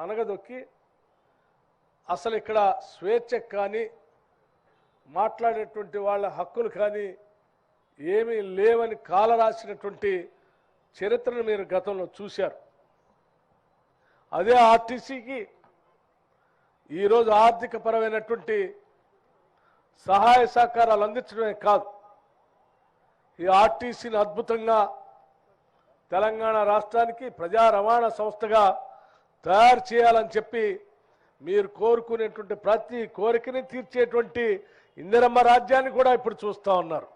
అనగదొక్కి అసలు ఇక్కడ స్వేచ్ఛ కానీ మాట్లాడేటువంటి వాళ్ళ హక్కులు కానీ ఏమీ లేవని కాలరాసినటువంటి చరిత్రను మీరు గతంలో చూశారు. అదే ఆర్టీసీకి ఈరోజు ఆర్థిక పరమైనటువంటి సహాయ సహకారాలు అందించడమే కాదు, ఈ ఆర్టీసీని అద్భుతంగా తెలంగాణ రాష్ట్రానికి ప్రజా రవాణా సంస్థగా తయారు చేయాలని చెప్పి మీరు కోరుకునేటువంటి ప్రతి కోరికని తీర్చేటువంటి ఇందిరమ్మ రాజ్యాన్ని కూడా ఇప్పుడు చూస్తూ ఉన్నారు.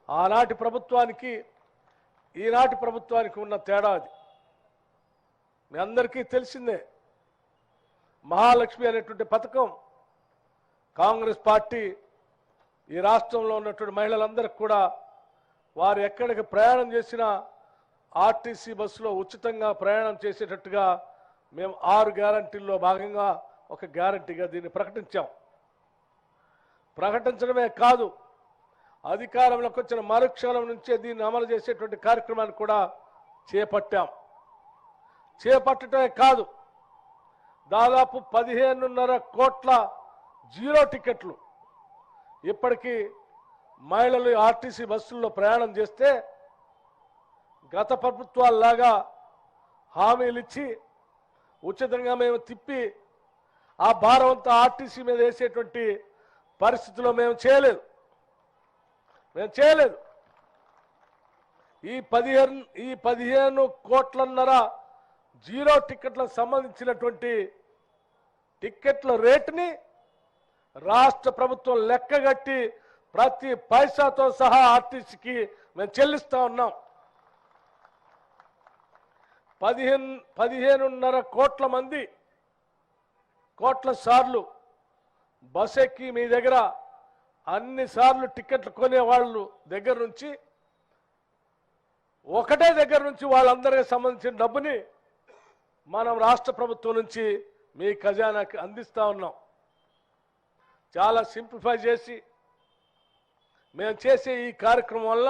ఆనాటి ప్రభుత్వానికి ఈనాటి ప్రభుత్వానికి ఉన్న తేడా అది మీ అందరికీ తెలిసిందే. మహాలక్ష్మి అనేటువంటి పథకం కాంగ్రెస్ పార్టీ ఈ రాష్ట్రంలో ఉన్నటువంటి మహిళలందరికీ కూడా వారు ఎక్కడికి ప్రయాణం చేసినా ఆర్టీసీ బస్సులో ఉచితంగా ప్రయాణం చేసేటట్టుగా మేము 6 గ్యారంటీల్లో భాగంగా ఒక గ్యారంటీగా దీన్ని ప్రకటించాం. ప్రకటించడమే కాదు, అధికారంలోకి వచ్చిన మరుక్షణం నుంచే దీన్ని అమలు చేసేటువంటి కార్యక్రమాన్ని కూడా చేపట్టాం. చేపట్టడమే కాదు, దాదాపు 15.5 కోట్ల జీరో టికెట్లు ఇప్పటికీ మహిళలు ఆర్టీసీ బస్సుల్లో ప్రయాణం చేస్తే గత ప్రభుత్వాల్లాగా హామీలు ఇచ్చి ఉచితంగా మేము తిప్పి ఆ భారం అంతా ఆర్టీసీ మీద వేసేటువంటి పరిస్థితిలో మేము చేయలేదు. ఈ 15 కోట్లన్నర జీరో టికెట్లకు సంబంధించినటువంటి టికెట్ల రేటుని రాష్ట్ర ప్రభుత్వం లెక్కగట్టి ప్రతి పైసాతో సహా ఆర్టీసీకి మేము చెల్లిస్తా ఉన్నాం. 15.5 కోట్ల సార్లు బస్ ఎక్కి మీ దగ్గర అన్ని సార్లు టికెట్లు కొనే వాళ్ళు దగ్గర నుంచి ఒకటే దగ్గర నుంచి వాళ్ళందరికీ సంబంధించిన డబ్బుని మనం రాష్ట్ర ప్రభుత్వం నుంచి మీ ఖజానాకి అందిస్తా ఉన్నాం. చాలా సింప్లిఫై చేసి మేము చేసే ఈ కార్యక్రమం వల్ల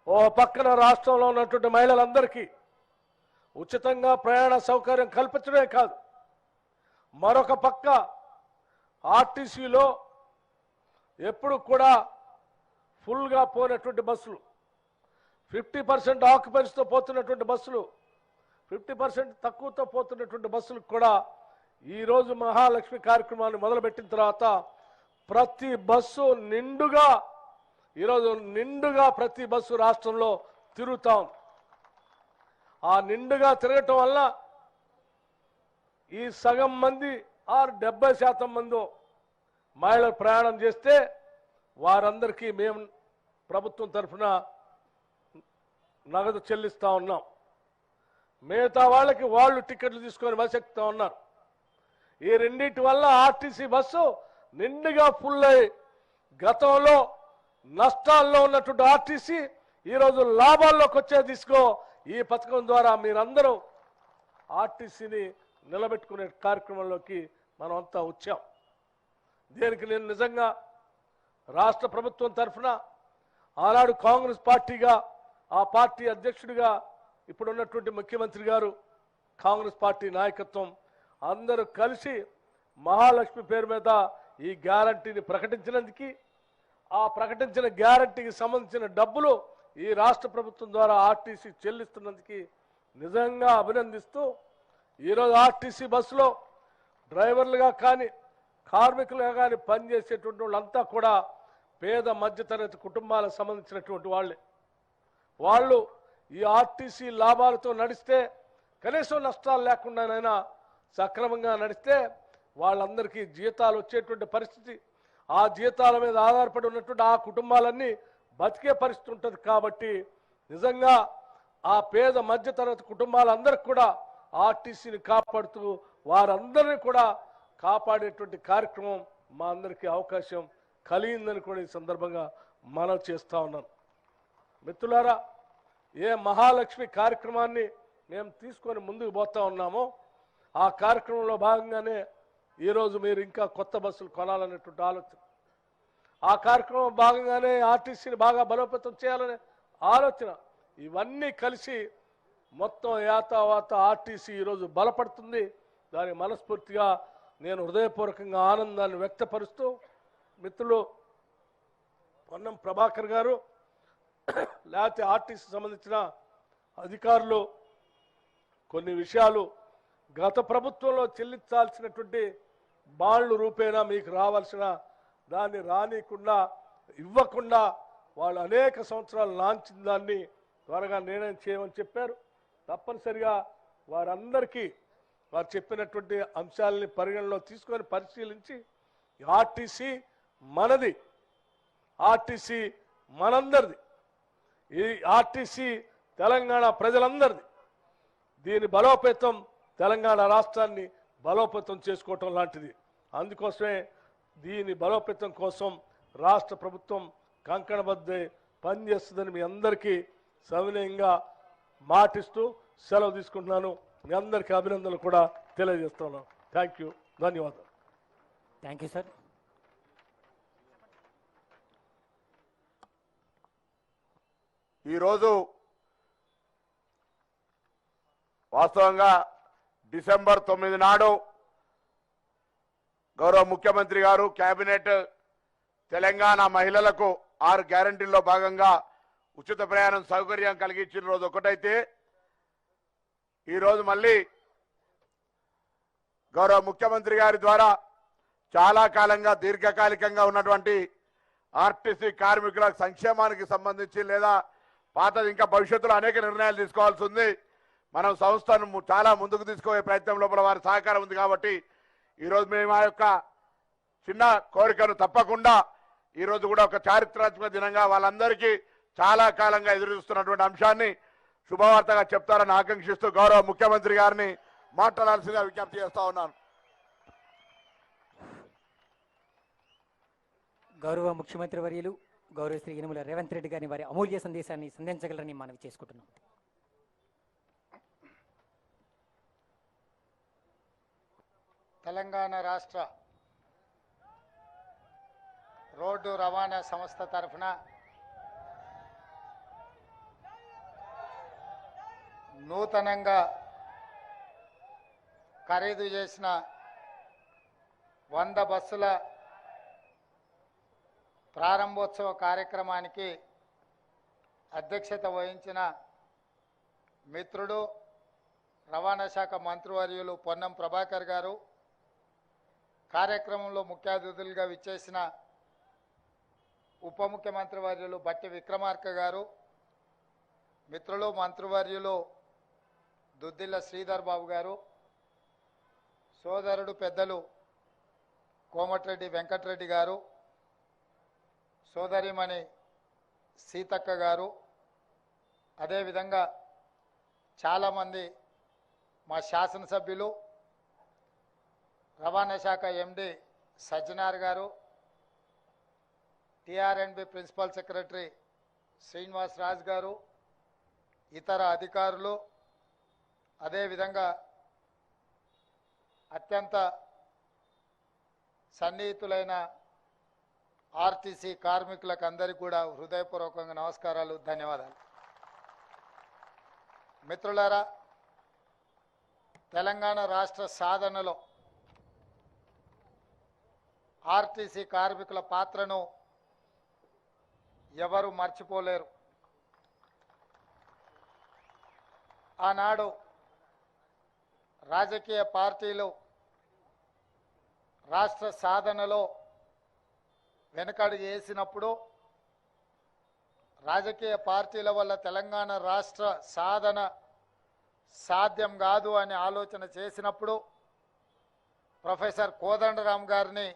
ఓ పక్కన రాష్ట్రంలో ఉన్నటువంటి మహిళలందరికీ ఉచితంగా ప్రయాణ సౌకర్యం కల్పించడమే కాదు, మరొక పక్క ఆర్టీసీలో ఎప్పుడు కూడా ఫుల్గా పోయినటువంటి బస్సులు, 50% ఆక్యుపెన్సీతో పోతున్నటువంటి బస్సులు, 50% తక్కువతో పోతున్నటువంటి బస్సులకు కూడా ఈరోజు మహాలక్ష్మి కార్యక్రమాన్ని మొదలుపెట్టిన తర్వాత ప్రతి బస్సు నిండుగా, ఈరోజు నిండుగా ప్రతి బస్సు రాష్ట్రంలో తిరుగుతాం. ఆ నిండుగా తిరగటం వల్ల ఈ సగం మంది 70% మంది మహిళలు ప్రయాణం చేస్తే వారందరికీ మేము ప్రభుత్వం తరఫున నగదు చెల్లిస్తూ ఉన్నాం. మిగతా వాళ్ళకి వాళ్ళు టికెట్లు తీసుకొని బస్సు ఎక్కుతూ ఉన్నారు. ఈ రెండింటి వల్ల ఆర్టీసీ బస్సు నిండుగా ఫుల్ అయ్యి గతంలో నష్టాల్లో ఉన్నటువంటి ఆర్టీసీ ఈరోజు లాభాల్లోకి వచ్చే దిశలో ఈ పథకం ద్వారా మీరందరూ ఆర్టీసీని నిలబెట్టుకునే కార్యక్రమంలోకి మనం అంతా వచ్చాం. దీనికి నేను నిజంగా రాష్ట్ర ప్రభుత్వం తరఫున ఆనాడు కాంగ్రెస్ పార్టీగా ఆ పార్టీ అధ్యక్షుడిగా ఇప్పుడున్నటువంటి ముఖ్యమంత్రి గారు, కాంగ్రెస్ పార్టీ నాయకత్వం అందరూ కలిసి మహాలక్ష్మి పేరు మీద ఈ గ్యారంటీని ప్రకటించినందుకు, ఆ ప్రకటించిన గ్యారంటీకి సంబంధించిన డబ్బులు ఈ రాష్ట్ర ప్రభుత్వం ద్వారా ఆర్టీసీ చెల్లిస్తున్నందుకు నిజంగా అభినందిస్తూ ఈరోజు ఆర్టీసీ బస్సులో డ్రైవర్లుగా కానీ కార్మికులుగా కానీ పనిచేసేటువంటి వాళ్ళంతా కూడా పేద మధ్యతరగతి కుటుంబాలకు సంబంధించినటువంటి వాళ్ళే. వాళ్ళు ఈ ఆర్టీసీ లాభాలతో నడిస్తే, కనీసం నష్టాలు లేకుండానైనా సక్రమంగా నడిస్తే వాళ్ళందరికీ జీతాలు వచ్చేటువంటి పరిస్థితి, ఆ జీతాల మీద ఆధారపడి ఉన్నటువంటి ఆ కుటుంబాలన్నీ బతికే పరిస్థితి ఉంటుంది. కాబట్టి నిజంగా ఆ పేద మధ్యతరగతి కుటుంబాలందరికీ కూడా ఆర్టీసీని కాపాడుతూ వారందరినీ కూడా కాపాడేటువంటి కార్యక్రమం మా అందరికీ అవకాశం కలిగిందని కూడా ఈ సందర్భంగా మనవి చేస్తూ ఉన్నాను. మిత్రులారా, ఏ మహాలక్ష్మి కార్యక్రమాన్ని మేము తీసుకొని ముందుకు పోతా ఉన్నామో ఆ కార్యక్రమంలో భాగంగానే ఈరోజు మీరు ఇంకా కొత్త బస్సులు కొనాలనేటువంటి ఆలోచన, ఆ కార్యక్రమం భాగంగానే ఆర్టీసీని బాగా బలోపేతం చేయాలనే ఆలోచన, ఇవన్నీ కలిసి మొత్తం యాతావాత ఆర్టీసీ ఈరోజు బలపడుతుంది. దానికి మనస్ఫూర్తిగా నేను హృదయపూర్వకంగా ఆనందాన్ని వ్యక్తపరుస్తూ, మిత్రులు పొన్నం ప్రభాకర్ గారు లేకపోతే ఆర్టీసీ సంబంధించిన అధికారులు కొన్ని విషయాలు గత ప్రభుత్వంలో చెల్లించాల్సినటువంటి బాండ్లు రూపేణా మీకు రావాల్సిన దాన్ని రానికుండా ఇవ్వకుండా వాళ్ళు అనేక సంవత్సరాలు లాంచిన దాన్ని త్వరగా నిర్ణయం చేయమని చెప్పారు. తప్పనిసరిగా వారందరికీ వారు చెప్పినటువంటి అంశాలని పరిగణలో తీసుకొని పరిశీలించి ఆర్టీసీ మనది, ఆర్టీసీ మనందరిది, ఈ ఆర్టీసీ తెలంగాణ ప్రజలందరిది. దీని బలోపేతం తెలంగాణ రాష్ట్రాన్ని బలోపేతం చేసుకోవటం లాంటిది. అందుకోసమే దీని బలోపేతం కోసం రాష్ట్ర ప్రభుత్వం కంకణబద్ధై పనిచేస్తుందని మీ అందరికీ సవినయంగా మాటిస్తూ సెలవు తీసుకుంటున్నాను. మీ అందరికీ అభినందనలు కూడా తెలియజేస్తున్నాను. థ్యాంక్ యూ, ధన్యవాదాలు. Thank you sir. ఈరోజు వాస్తవంగా డిసెంబర్ 9 నాడు గౌరవ ముఖ్యమంత్రి గారు కేబినెట్ తెలంగాణ మహిళలకు 6 గ్యారంటీల్లో భాగంగా ఉచిత ప్రయాణం సౌకర్యం కలిగించిన రోజు ఒకటైతే, ఈరోజు మళ్ళీ గౌరవ ముఖ్యమంత్రి గారి ద్వారా చాలా కాలంగా దీర్ఘకాలికంగా ఉన్నటువంటి ఆర్టీసీ కార్మికుల సంక్షేమానికి సంబంధించి లేదా పాతది ఇంకా భవిష్యత్తులో అనేక నిర్ణయాలు తీసుకోవాల్సి ఉంది. మనం సంస్థను చాలా ముందుకు తీసుకుపోయే ప్రయత్నం లోపల వారి సహకారం ఉంది. కాబట్టి ఈరోజు మేము ఆ యొక్క చిన్న కోరికను తప్పకుండా ఈరోజు కూడా ఒక చారిత్రాత్మక దినంగా వాళ్ళందరికీ చాలా కాలంగా ఎదురు చూస్తున్నటువంటి అంశాన్ని శుభవార్తగా చెప్తారని ఆకాంక్షిస్తూ గౌరవ ముఖ్యమంత్రి గారిని మాట్లాడాల్సిందిగా విజ్ఞప్తి చేస్తా ఉన్నాను. గౌరవ ముఖ్యమంత్రి వర్యులు గౌరవ శ్రీ యనమల రేవంత్ రెడ్డి గారిని వారి అమూల్య సందేశాన్ని సంధించగలరని మనవి చేసుకుంటున్నాం. తెలంగాణ రాష్ట్ర రోడ్డు రవాణా సంస్థ తరఫున నూతనంగా ఖరీదు చేసిన 100 బస్సుల ప్రారంభోత్సవ కార్యక్రమానికి అధ్యక్షత వహించిన మిత్రుడు రవాణా శాఖ మంత్రివర్యులు పొన్నం ప్రభాకర్ గారు, కార్యక్రమంలో ముఖ్య అతిథులుగా విచ్చేసిన ఉప ముఖ్యమంత్రి వర్యులు బట్టి విక్రమార్క గారు, మిత్రులు మంత్రివర్యులు దుద్దిల్ల శ్రీధర్ బాబు గారు, సోదరుడు పెద్దలు కోమటిరెడ్డి వెంకటరెడ్డి గారు, సోదరిమణి సీతక్క గారు, అదేవిధంగా చాలామంది మా శాసనసభ్యులు రవాణా శాఖ ఎండి సజ్జనార్ గారు, టిఆర్ఎండ్బి ప్రిన్సిపల్ సెక్రటరీ శ్రీనివాస్ రాజ్ గారు, ఇతర అధికారులు, అదేవిధంగా అత్యంత సన్నిహితులైన ఆర్టీసీ కార్మికులకు అందరికీ కూడా హృదయపూర్వకంగా నమస్కారాలు, ధన్యవాదాలు. మిత్రులారా, తెలంగాణ రాష్ట్ర సాధనలో ఆర్టీసీ కార్మికుల పాత్రను ఎవరు మర్చిపోలేరు. ఆనాడు రాజకీయ పార్టీలు రాష్ట్ర సాధనలో వెనకడుగు వేసినప్పుడు, రాజకీయ పార్టీల వల్ల తెలంగాణ రాష్ట్ర సాధన సాధ్యం కాదు అని ఆలోచన చేసినప్పుడు ప్రొఫెసర్ కోదండరాం గారిని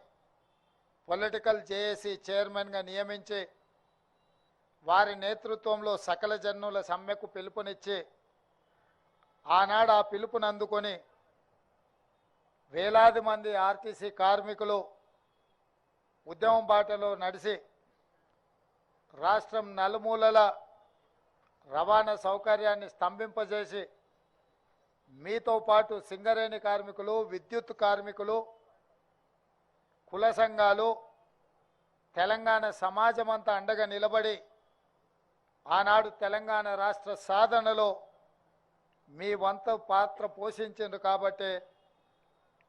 పొలిటికల్ జేఏసీ చైర్మన్గా నియమించి వారి నేతృత్వంలో సకల జనుల సమ్మెకు పిలుపునిచ్చి ఆనాడు ఆ పిలుపుని అందుకొని వేలాది మంది ఆర్టీసీ కార్మికులు ఉద్యమం బాటలో నడిచి రాష్ట్రం నలుమూలల రవాణా సౌకర్యాన్ని స్తంభింపజేసి మీతో పాటు సింగరేణి కార్మికులు, విద్యుత్ కార్మికులు, కుల సంఘాలు, తెలంగాణ సమాజమంతా అండగా నిలబడి ఆనాడు తెలంగాణ రాష్ట్ర సాధనలో మీ వంతు పాత్ర పోషించిండ్రు. కాబట్టి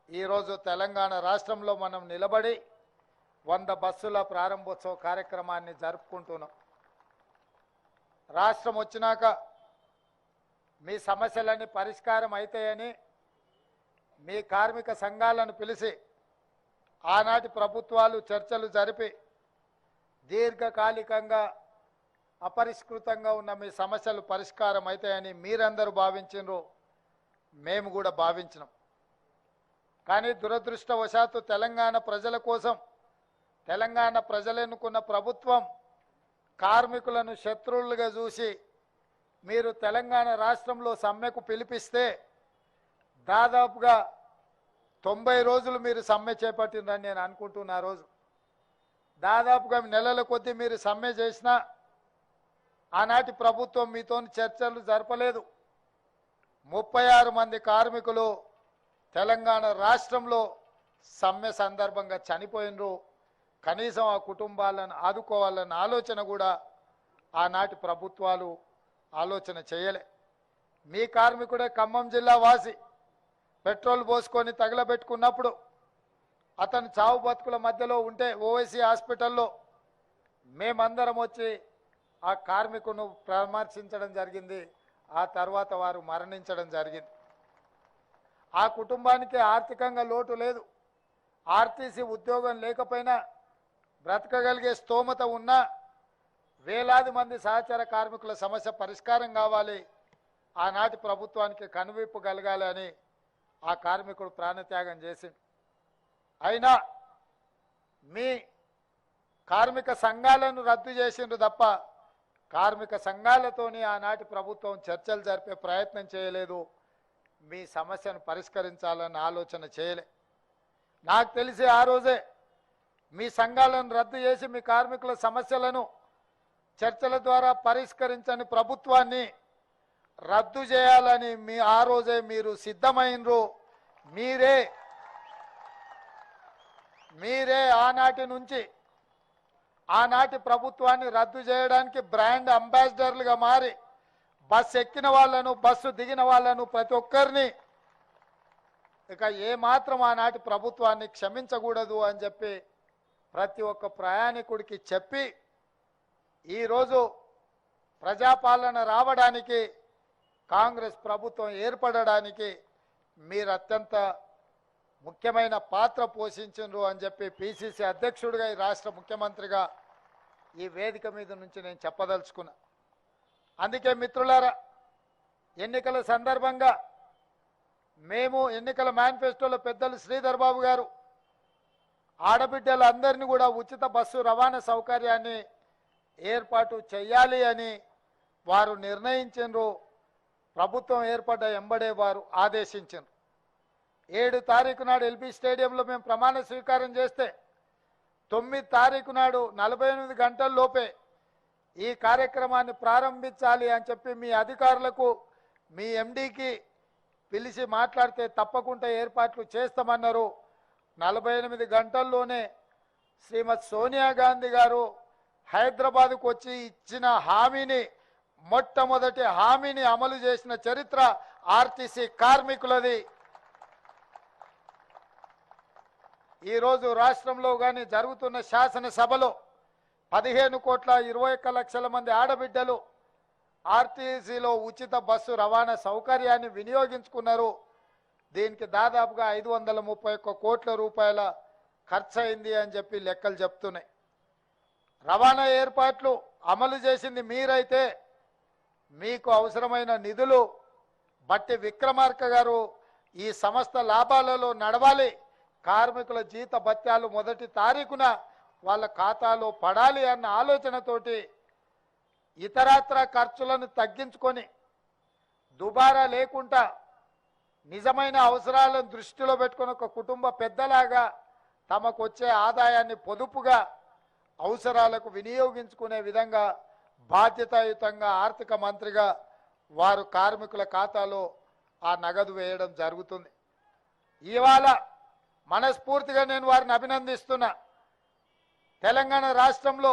ఈరోజు తెలంగాణ రాష్ట్రంలో మనం నిలబడి 100 బస్సుల ప్రారంభోత్సవ కార్యక్రమాన్ని జరుపుకుంటున్నాం. రాష్ట్రం వచ్చినాక మీ సమస్యలన్నీ పరిష్కారం అవుతాయని మీ కార్మిక సంఘాలను పిలిచి ఆనాటి ప్రభుత్వాలు చర్చలు జరిపి దీర్ఘకాలికంగా అపరిష్కృతంగా ఉన్న మీ సమస్యలు పరిష్కారం అవుతాయని మీరందరూ భావించినారు, మేము కూడా భావించినాం. కానీ దురదృష్టవశాత్తు తెలంగాణ ప్రజల కోసం తెలంగాణ ప్రజలెన్నుకున్న ప్రభుత్వం కార్మికులను శత్రువులుగా చూసి మీరు తెలంగాణ రాష్ట్రంలో సమ్మెకు పిలిపిస్తే దాదాపుగా 90 రోజులు మీరు సమ్మె చేపట్టిందని నేను అనుకుంటున్నా. రోజు దాదాపుగా నెలల కొద్దీ మీరు సమ్మె చేసినా ఆనాటి ప్రభుత్వం మీతో చర్చలు జరపలేదు. 36 మంది కార్మికులు తెలంగాణ రాష్ట్రంలో సమ్మె సందర్భంగా చనిపోయినరు. కనీసం ఆ కుటుంబాలను ఆదుకోవాలన్న ఆలోచన కూడా ఆనాటి ప్రభుత్వాలు ఆలోచన చేయలే. మీ కార్మికుడే ఖమ్మం జిల్లా వాసి పెట్రోల్ పోసుకొని తగలబెట్టుకున్నప్పుడు అతను చావు బతుకుల మధ్యలో ఉంటే ఓవైసీ హాస్పిటల్లో మేమందరం వచ్చి ఆ కార్మికును పరామర్శించడం జరిగింది. ఆ తర్వాత వారు మరణించడం జరిగింది. ఆ కుటుంబానికి ఆర్థికంగా లోటు లేదు. ఆర్టీసీ ఉద్యోగం లేకపోయినా బ్రతకగలిగే స్తోమత ఉన్నా వేలాది మంది సహచర కార్మికుల సమస్య పరిష్కారం కావాలి, ఆనాటి ప్రభుత్వానికి కనువిప్పు కలగాలి అని ఆ కార్మికుడు ప్రాణత్యాగం చేసిండు. అయినా మీ కార్మిక సంఘాలను రద్దు చేసిండ్రు తప్ప కార్మిక సంఘాలతోని ఆనాటి ప్రభుత్వం చర్చలు జరిపే ప్రయత్నం చేయలేదు. మీ సమస్యను పరిష్కరించాలన్న ఆలోచన చేయలే. నాకు తెలిసి ఆ రోజే మీ సంఘాలను రద్దు చేసి మీ కార్మికుల సమస్యలను చర్చల ద్వారా పరిష్కరించని ప్రభుత్వాన్ని రద్దు చేయాలని ఆ రోజే మీరు సిద్ధమైనరు. మీరే ఆనాటి నుంచి ఆనాటి ప్రభుత్వాన్ని రద్దు చేయడానికి బ్రాండ్ అంబాసిడర్లుగా మారి బస్సు ఎక్కిన వాళ్ళను, బస్సు దిగిన వాళ్ళను ప్రతి ఒక్కరిని ఇక ఏమాత్రం ఆనాటి ప్రభుత్వాన్ని క్షమించకూడదు అని చెప్పి ప్రతి ఒక్క ప్రయాణికుడికి చెప్పి ఈరోజు ప్రజాపాలన రావడానికి, కాంగ్రెస్ ప్రభుత్వం ఏర్పడడానికి మీరు అత్యంత ముఖ్యమైన పాత్ర పోషించారు అని చెప్పి పిసిసి అధ్యక్షుడిగా, ఈ రాష్ట్ర ముఖ్యమంత్రిగా ఈ వేదిక మీద నుంచి నేను చెప్పదలుచుకున్నా. అందుకే మిత్రులారా, ఎన్నికల సందర్భంగా మేము ఎన్నికల మేనిఫెస్టోలో పెద్దలు శ్రీధర్ బాబు గారు ఆడబిడ్డలందరినీ కూడా ఉచిత బస్సు రవాణా సౌకర్యాన్ని ఏర్పాటు చేయాలి అని వారు నిర్ణయించారు. ప్రభుత్వం ఏర్పడ్డ ఎంబడే వారు ఆదేశించారు. 7 తారీఖు నాడు ఎల్బీ స్టేడియంలో మేము ప్రమాణ స్వీకారం చేస్తే 9 తారీఖు నాడు 48 గంటల లోపే ఈ కార్యక్రమాన్ని ప్రారంభించాలి అని చెప్పి మీ అధికారులకు మీ ఎండీకి పిలిచి మాట్లాడితే తప్పకుండా ఏర్పాట్లు చేస్తామన్నారు. 48 గంటల్లోనే శ్రీమతి సోనియా గాంధీ గారు హైదరాబాద్కు వచ్చి ఇచ్చిన హామీని, మొట్టమొదటి హామీని అమలు చేసిన చరిత్ర ఆర్టీసీ కార్మికులది. ఈరోజు రాష్ట్రంలో కానీ జరుగుతున్న శాసనసభలో 15,21,00,000 మంది ఆడబిడ్డలు ఆర్టీసీలో ఉచిత బస్సు రవాణా సౌకర్యాన్ని వినియోగించుకున్నారు. దీనికి దాదాపుగా 531 కోట్ల రూపాయల ఖర్చు అయింది అని చెప్పి లెక్కలు చెప్తున్నాయి. రవాణా ఏర్పాట్లు అమలు చేసింది మీరైతే మీకు అవసరమైన నిధులు బట్టి విక్రమార్క గారు ఈ సంస్థ లాభాలలో నడవాలి, కార్మికుల జీత భత్యాలు 1 తారీఖున వాళ్ళ ఖాతాలో పడాలి అన్న ఆలోచనతోటి ఇతరత్ర ఖర్చులను తగ్గించుకొని దుబారా లేకుండా నిజమైన అవసరాలను దృష్టిలో పెట్టుకొని ఒక కుటుంబ పెద్దలాగా తమకు వచ్చే ఆదాయాన్ని పొదుపుగా అవసరాలకు వినియోగించుకునే విధంగా బాధ్యతాయుతంగా ఆర్థిక మంత్రిగా వారు కార్మికుల ఖాతాలో ఆ నగదు వేయడం జరుగుతుంది. ఇవాళ మనస్ఫూర్తిగా నేను వారిని అభినందిస్తున్నా. తెలంగాణ రాష్ట్రంలో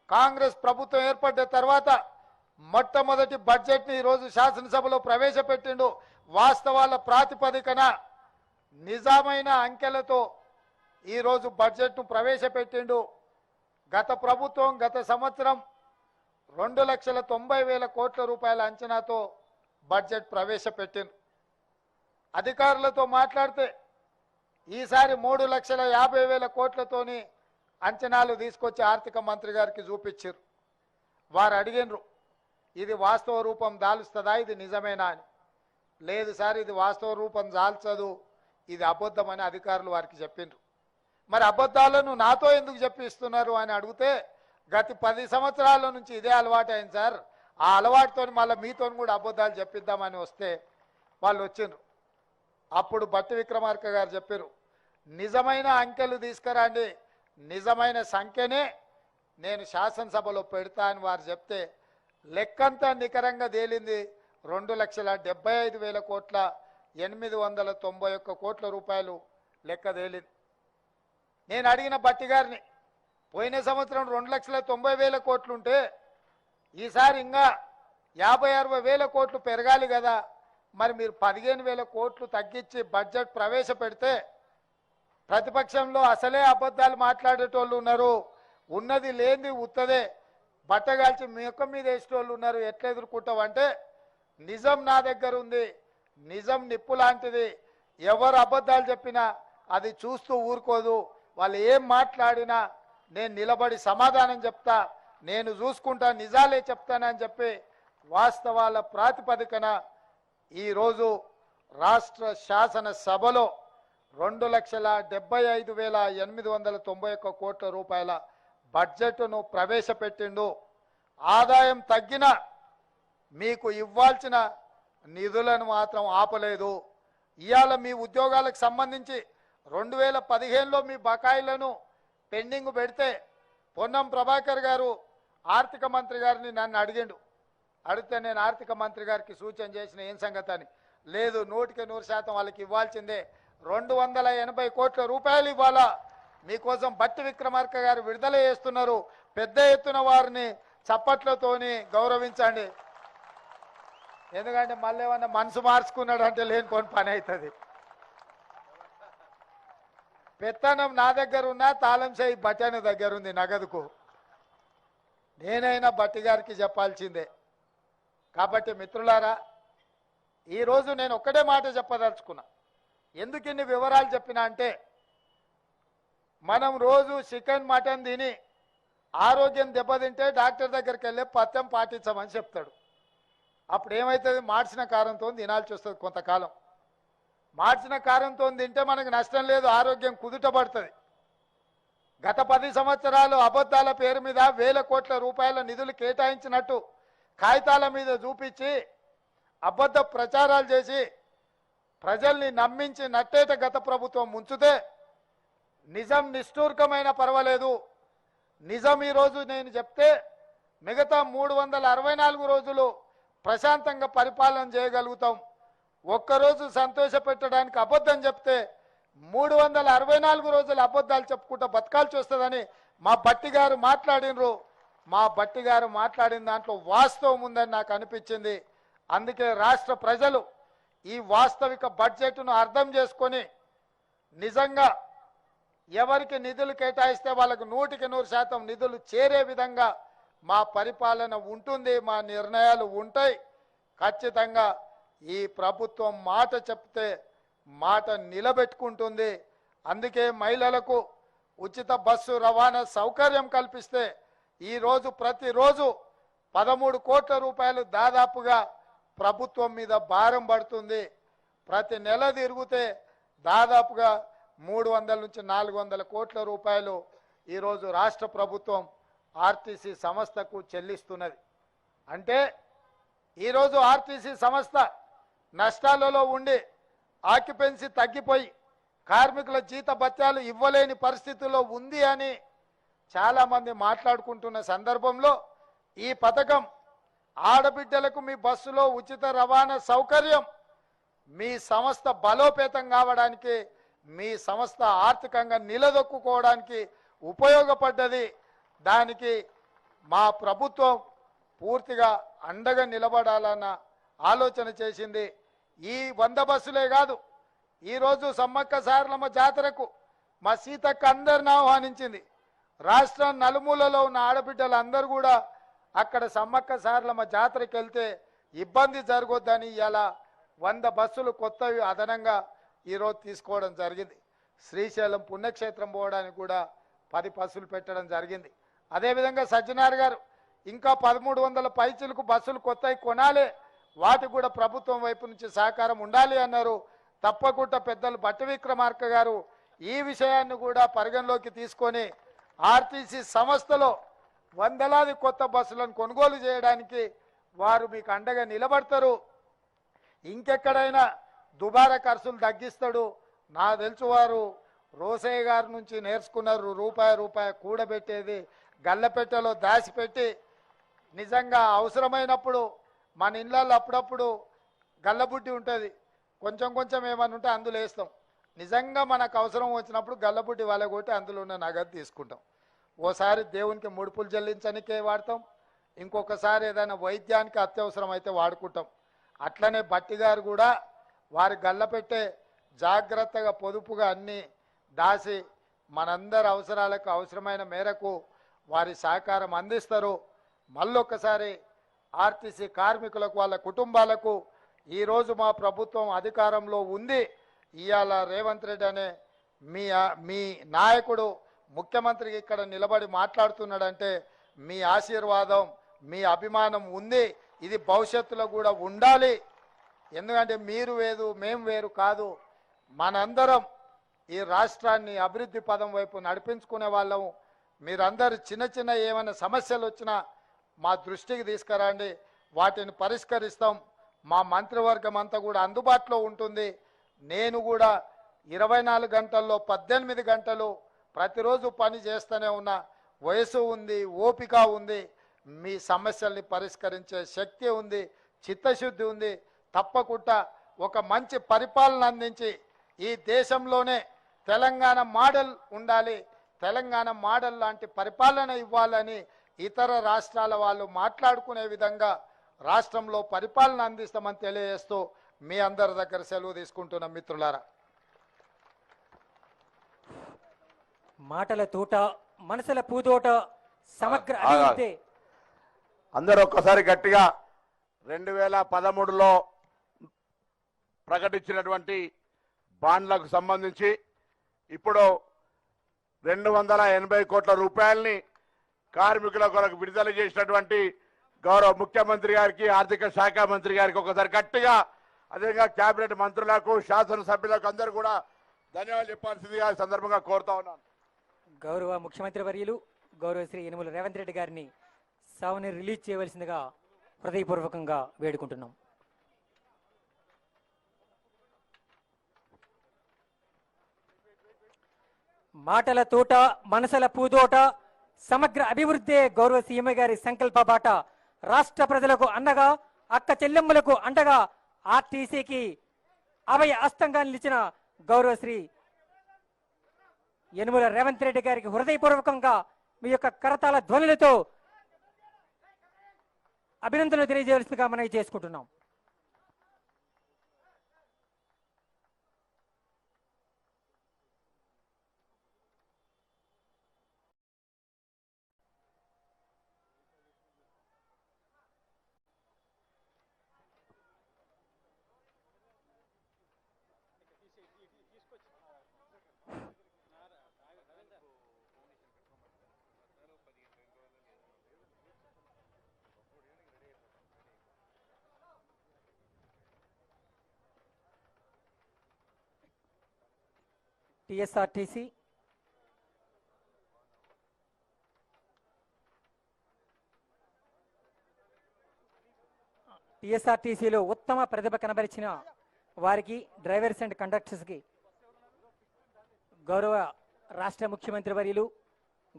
కాంగ్రెస్ ప్రభుత్వం ఏర్పడ్డ తర్వాత మొట్టమొదటి బడ్జెట్ని ఈరోజు శాసనసభలో ప్రవేశపెట్టిండు. వాస్తవాల ప్రాతిపదికన నిజమైన అంకెలతో ఈరోజు బడ్జెట్ను ప్రవేశపెట్టిండు. గత ప్రభుత్వం గత సంవత్సరం 2,90,000 కోట్ల రూపాయల అంచనాతో బడ్జెట్ ప్రవేశపెట్టింది. అధికారులతో మాట్లాడితే ఈసారి 3,50,000 కోట్లతోని అంచనాలు తీసుకొచ్చి ఆర్థిక మంత్రి గారికి చూపించారు. వారు అడిగినరు, ఇది వాస్తవ రూపం దాలుస్తుందా, ఇది నిజమేనా అని. లేదు సార్, ఇది వాస్తవ రూపం దాల్చదు, ఇది అబద్ధమని అధికారులు వారికి చెప్పిండ్రు. మరి అబద్ధాలను నాతో ఎందుకు చెప్పిస్తున్నారు అని అడిగితే, గత 10 సంవత్సరాల నుంచి ఇదే అలవాటు అయింది సార్, ఆ అలవాటుతో మళ్ళీ మీతో కూడా అబద్ధాలు చెప్పిద్దామని వస్తే వాళ్ళు వచ్చిండ్రు. అప్పుడు బట్టి విక్రమార్క గారు చెప్పారు, నిజమైన అంకెలు తీసుకురండి, నిజమైన సంఖ్యనే నేను శాసనసభలో పెడతా అని వారు చెప్తే లెక్కంతా నికరంగా తేలింది. 2,75,000 కోట్ల 891 కోట్ల రూపాయలు లెక్క తేలింది. నేను అడిగిన బట్టి గారిని, పోయిన సంవత్సరం 2,90,000 కోట్లుంటే ఈసారి ఇంకా 50,000-60,000 కోట్లు పెరగాలి కదా, మరి మీరు 15,000 కోట్లు తగ్గించి బడ్జెట్ ప్రవేశపెడితే ప్రతిపక్షంలో అసలే అబద్ధాలు మాట్లాడేటోళ్ళు ఉన్నారు, ఉన్నది లేనిది ఉత్తదే బట్టగాల్చి ముఖం మీద వేసేటోళ్ళు ఉన్నారు, ఎట్లా ఎదుర్కొంటావంటే నిజం నా దగ్గర ఉంది, నిజం నిప్పు లాంటిది, ఎవరు అబద్ధాలు చెప్పినా అది చూస్తూ ఊరుకోదు, వాళ్ళు ఏం మాట్లాడినా నేను నిలబడి సమాధానం చెప్తా, నేను చూసుకుంటా, నిజాలే చెప్తానని చెప్పి వాస్తవాల ప్రాతిపదికన ఈరోజు రాష్ట్ర శాసనసభలో 2,75,891 కోట్ల రూపాయల బడ్జెట్ను ప్రవేశపెట్టిండు. ఆదాయం తగ్గిన మీకు ఇవ్వాల్సిన నిధులను మాత్రం ఆపలేదు. ఇవాళ మీ ఉద్యోగాలకు సంబంధించి 2015లో మీ బకాయిలను పెండింగ్ పెడితే పొన్నం ప్రభాకర్ గారు ఆర్థిక మంత్రి గారిని నన్ను అడిగిండు. అడిగితే నేను ఆర్థిక మంత్రి గారికి సూచన చేసిన ఏం సంగతి అని. లేదు, 100% వాళ్ళకి ఇవ్వాల్సిందే, 280 కోట్ల రూపాయలు ఇవ్వాలా, మీకోసం బట్టి విక్రమార్క గారు విడుదల చేస్తున్నారు, పెద్ద ఎత్తున వారిని చప్పట్లతోని గౌరవించండి. ఎందుకంటే మళ్ళీ ఏమన్నా మనసు మార్చుకున్నాడు అంటే లేనిపోని పని అవుతుంది. పెత్తనం నా దగ్గర ఉన్నా తాళం చేయి బట్టన దగ్గర ఉంది నగదుకు, నేనైనా బట్టి గారికి చెప్పాల్సిందే. కాబట్టి మిత్రులారా, ఈరోజు నేను ఒక్కటే మాట చెప్పదలుచుకున్నా. ఎందుకు ఇన్ని వివరాలు చెప్పినా అంటే, మనం రోజు చికెన్ మటన్ తిని ఆరోగ్యం దెబ్బతింటే డాక్టర్ దగ్గరికి వెళ్ళి పథ్యం పాటించమని చెప్తాడు. అప్పుడు ఏమవుతుంది, మార్చిన కారంతో తినాల్సి వస్తుంది కొంతకాలం. మార్చిన కారంతో తింటే మనకు నష్టం లేదు, ఆరోగ్యం కుదుటపడుతుంది. గత 10 సంవత్సరాలు అబద్ధాల పేరు మీద 1,000 కోట్ల రూపాయల నిధులు కేటాయించినట్టు కాగితాల మీద చూపించి అబద్ధ ప్రచారాలు చేసి ప్రజల్ని నమ్మించి నట్టేట గత ప్రభుత్వం ముంచుతే నిజం నిష్ఠూర్కమైన పర్వాలేదు, నిజం ఈరోజు నేను చెప్తే మిగతా 364 రోజులు ప్రశాంతంగా పరిపాలన చేయగలుగుతాం. ఒక్కరోజు సంతోష పెట్టడానికి అబద్ధం చెప్తే 364 రోజులు అబద్ధాలు చెప్పుకుంటూ బతకాల్సి వస్తుందని మా బట్టి గారు మాట్లాడినరు. మా బట్టి గారు మాట్లాడిన దాంట్లో వాస్తవం ఉందని నాకు అనిపించింది. అందుకే రాష్ట్ర ప్రజలు ఈ వాస్తవిక బడ్జెట్ను అర్థం చేసుకొని నిజంగా ఎవరికి నిధులు కేటాయిస్తే వాళ్ళకు 100% నిధులు చేరే విధంగా మా పరిపాలన ఉంటుంది, మా నిర్ణయాలు ఉంటాయి. ఖచ్చితంగా ఈ ప్రభుత్వం మాట చెప్తే మాట నిలబెట్టుకుంటుంది. అందుకే మహిళలకు ఉచిత బస్సు రవాణా సౌకర్యం కల్పిస్తే ఈరోజు ప్రతిరోజు 13 కోట్ల రూపాయలు దాదాపుగా ప్రభుత్వం మీద భారం పడుతుంది. ప్రతి నెల తిరిగితే దాదాపుగా 300 నుంచి 400 కోట్ల రూపాయలు ఈరోజు రాష్ట్ర ప్రభుత్వం ఆర్టీసీ సంస్థకు చెల్లిస్తున్నది. అంటే ఈరోజు ఆర్టీసీ సంస్థ నష్టాలలో ఉండి ఆక్యుపెన్సీ తగ్గిపోయి కార్మికుల జీత భత్యాలు ఇవ్వలేని పరిస్థితుల్లో ఉంది అని చాలామంది మాట్లాడుకుంటున్న సందర్భంలో ఈ పథకం ఆడబిడ్డలకు మీ బస్సులో ఉచిత రవాణా సౌకర్యం మీ సంస్థ బలోపేతం కావడానికి, మీ సంస్థ ఆర్థికంగా నిలదొక్కుకోవడానికి ఉపయోగపడ్డది. దానికి మా ప్రభుత్వం పూర్తిగా అండగా నిలబడాలన్న ఆలోచన చేసింది. ఈ 100 బస్సులే కాదు, ఈరోజు సమ్మక్క సారలమ్మ జాతరకు మా సీతక్క అందరిని ఆహ్వానించింది. రాష్ట్రం నలుమూలలో ఉన్న ఆడబిడ్డలందరూ కూడా అక్కడ సమ్మక్క సారలమ్మ జాతరకు వెళ్తే ఇబ్బంది జరగొద్దని ఇలా 100 బస్సులు కొత్తవి అదనంగా ఈరోజు తీసుకోవడం జరిగింది. శ్రీశైలం పుణ్యక్షేత్రం పోవడానికి కూడా 10 బస్సులు పెట్టడం జరిగింది. అదేవిధంగా సజ్జనార్ గారు ఇంకా 1300 పైచిలకు బస్సులు కొత్తవి కొనాలి, వాటికి కూడా ప్రభుత్వం వైపు నుంచి సహకారం ఉండాలి అన్నారు. తప్పకుండా పెద్దలు బట్టి విక్రమార్క గారు ఈ విషయాన్ని కూడా పరిగణలోకి తీసుకొని ఆర్టీసీ సంస్థలో వందలాది కొత్త బస్సులను కొనుగోలు చేయడానికి వారు మీకు అండగా నిలబడతారు. ఇంకెక్కడైనా దుబారా ఖర్చులు తగ్గిస్తాడు. నా తెలుసు వారు రోసయ్య గారి నుంచి నేర్చుకున్నారు. రూపాయి కూడబెట్టేది గల్లపెట్టెలో దాచిపెట్టి నిజంగా అవసరమైనప్పుడు మన ఇళ్ళల్లో అప్పుడప్పుడు గల్లబుడ్డి ఉంటుంది, కొంచెం ఏమన్నా ఉంటే అందులో వేస్తాం. నిజంగా మనకు అవసరం వచ్చినప్పుడు గల్లబుడ్డి వాళ్ళగొట్టి అందులో ఉన్న నగదు తీసుకుంటాం. ఓసారి దేవునికి ముడుపులు చెల్లించడానికే వాడతాం, ఇంకొకసారి ఏదైనా వైద్యానికి అత్యవసరం అయితే వాడుకుంటాం. అట్లనే బట్టి గారు కూడా వారి గల్లపెట్టే జాగ్రత్తగా పొదుపుగా అన్నీ దాసి మనందరి అవసరాలకు అవసరమైన మేరకు వారి సహకారం అందిస్తారు. మళ్ళొక్కసారి ఆర్టీసీ కార్మికులకు వాళ్ళ కుటుంబాలకు ఈరోజు మా ప్రభుత్వం అధికారంలో ఉంది. ఇవాళ రేవంత్ రెడ్డి అనే మీ నాయకుడు ముఖ్యమంత్రికి ఇక్కడ నిలబడి మాట్లాడుతున్నాడంటే మీ ఆశీర్వాదం, మీ అభిమానం ఉంది. ఇది భవిష్యత్తులో కూడా ఉండాలి. ఎందుకంటే మీరు వేరు మేము వేరు కాదు, మనందరం ఈ రాష్ట్రాన్ని అభివృద్ధి పదం వైపు నడిపించుకునే వాళ్ళం. మీరందరూ చిన్న ఏమైనా సమస్యలు వచ్చినా మా దృష్టికి తీసుకురండి, వాటిని పరిష్కరిస్తాం. మా మంత్రివర్గం అంతా కూడా అందుబాటులో ఉంటుంది. నేను కూడా 24 గంటల్లో 18 గంటలు ప్రతిరోజు పని చేస్తూనే ఉన్నా. వయసు ఉంది, ఓపిక ఉంది, మీ సమస్యల్ని పరిష్కరించే శక్తి ఉంది, చిత్తశుద్ధి ఉంది. తప్పకుండా ఒక మంచి పరిపాలన అందించి ఈ దేశంలోనే తెలంగాణ మోడల్ ఉండాలి, తెలంగాణ మోడల్ లాంటి పరిపాలన ఇవ్వాలని ఇతర రాష్ట్రాల వాళ్ళు మాట్లాడుకునే విధంగా రాష్ట్రంలో పరిపాలన అందిస్తామని తెలియజేస్తూ మీ అందరి దగ్గర సెలవు తీసుకుంటున్న మిత్రులారా. మాటల తూట మనసుల పూదోట సమగ్ర అభివృద్ధి. అందరూ ఒక్కసారి గట్టిగా 2013లో ప్రకటించినటువంటి బాండ్లకు సంబంధించి ఇప్పుడు 280 కోట్ల రూపాయల్ని కార్మికుల కొరకు విడుదల చేసినటువంటి గౌరవ ముఖ్యమంత్రి గారికి, ఆర్థిక శాఖ మంత్రి గారికి ఒకసారి గట్టిగా, అదేవిధంగా కేబినెట్ మంత్రులకు, శాసనసభ్యులకు అందరూ కూడా ధన్యవాదాలు చెప్పాల్సిందిగా ఈ సందర్భంగా కోరుతా ఉన్నాను. గౌరవ ముఖ్యమంత్రి వర్యులు గౌరవ శ్రీ యనుమల రేవంత్ రెడ్డి గారిని సభని రిలీజ్ చేయవలసిందిగా హృదయపూర్వకంగా వేడుకుంటున్నాం. మాటల తోట మనసుల పూదోట సమగ్ర అభివృద్ధి గౌరవ సీఎం గారి సంకల్ప బాట. రాష్ట్ర ప్రజలకు అండగా అక్క చెల్లెమ్మలకు అండగా ఆర్టీసీకి అభయ అస్తంగా నిలిచిన గౌరవ శ్రీ యనుమల రేవంత్ రెడ్డి గారికి హృదయపూర్వకంగా మీ యొక్క కరతాళ ధ్వనులతో అభినందనలు తెలియజేయాల్సిందిగా మనం చేసుకుంటున్నాం. టిఎస్ఆర్టీసీ టిఎస్ఆర్టీసీలో ఉత్తమ ప్రతిభ కనబరిచిన వారికి డ్రైవర్స్ అండ్ కండక్టర్స్కి గౌరవ రాష్ట్ర ముఖ్యమంత్రి వర్యులు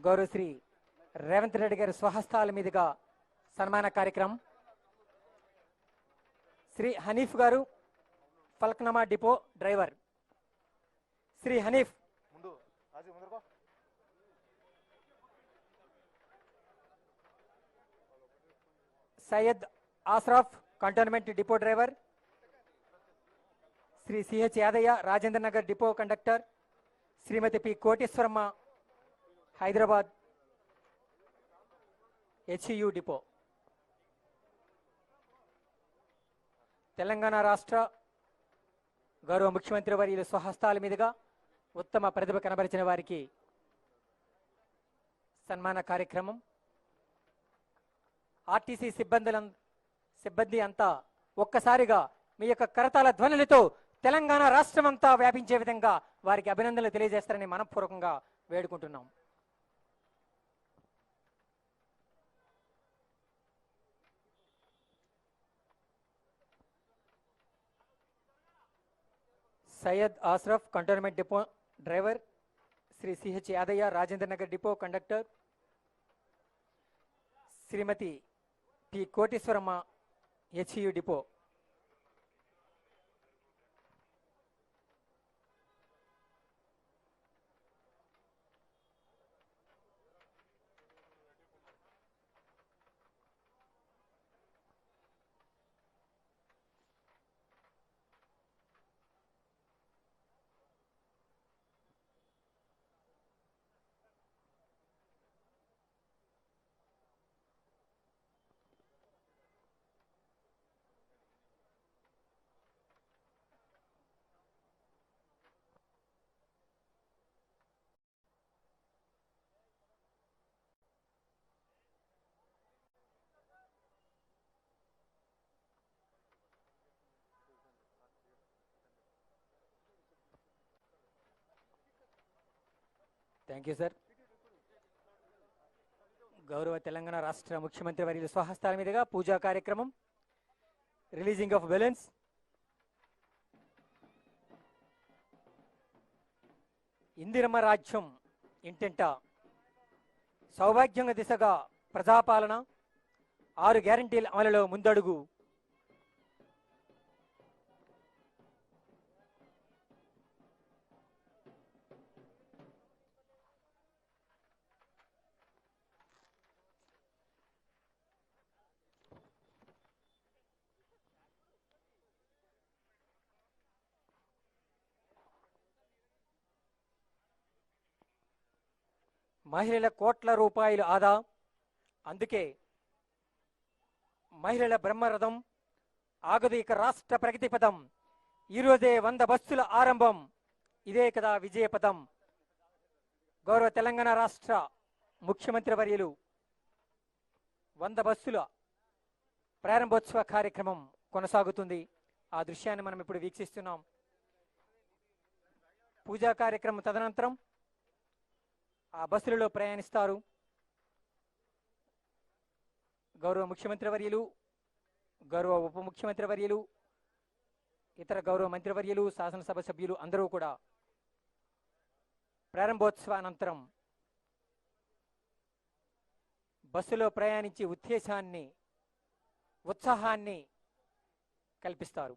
గౌరవ శ్రీ రేవంత్ రెడ్డి గారి స్వహస్తాల మీదుగా సన్మాన కార్యక్రమం. Sri Hanif garu Falaknuma depot driver. Sri Hanif Syed Asraf cantonment depot driver. Sri CH Yadaiah Rajendra Nagar depot conductor. Srimati P Koteswaramma Hyderabad HU depot. Telangana రాష్ట్ర గౌరవ ముఖ్యమంత్రి వర్యుల స్వహస్తాల మీదుగా ఉత్తమ ప్రతిభ కనబరిచిన వారికి సన్మాన కార్యక్రమం. ఆర్టీసీ సిబ్బంది అంతా ఒక్కసారిగా మీ యొక్క కరతాళ ధ్వనులతో తెలంగాణ రాష్ట్రం అంతా వ్యాపించే విధంగా వారికి అభినందనలు తెలియజేస్తారని మనపూర్వకంగా వేడుకుంటున్నాం. Syed Asraf cantonment depot driver. Sri CH Yadaiah Rajendra Nagar depot conductor. Srimati P Koteswaramma HU depot. Thank you sir. గౌరవ తెలంగాణ రాష్ట్ర ముఖ్యమంత్రి వర్యుల స్వహస్తాల మీదుగా పూజా కార్యక్రమం. Releasing of balloons. ఇందిరమ్మ రాజ్యం ఇంటింట సౌభాగ్యంగా దిశగా ప్రజాపాలన 6 గ్యారంటీల అమలులో ముందడుగు. మహిళల కోట్ల రూపాయలు ఆదా. అందుకే మహిళల బ్రహ్మరథం ఆగదు ఇక రాష్ట్ర ప్రగతి పదం. ఈరోజే 100 బస్సుల ఆరంభం. ఇదే కదా విజయపథం. గౌరవ తెలంగాణ రాష్ట్ర ముఖ్యమంత్రి వర్యులు 100 బస్సుల ప్రారంభోత్సవ కార్యక్రమం కొనసాగుతుంది. ఆ దృశ్యాన్ని మనం ఇప్పుడు వీక్షిస్తున్నాం. పూజా కార్యక్రమం తదనంతరం ఆ బస్సులలో ప్రయాణిస్తారు. గౌరవ ముఖ్యమంత్రి వర్యులు గౌరవ ఉప ముఖ్యమంత్రి వర్యులు, ఇతర గౌరవ మంత్రివర్యులు, శాసనసభ సభ్యులు అందరూ కూడా ప్రారంభోత్సవానంతరం బస్సులో ప్రయాణించే ఉద్దేశాన్ని, ఉత్సాహాన్ని కల్పిస్తారు.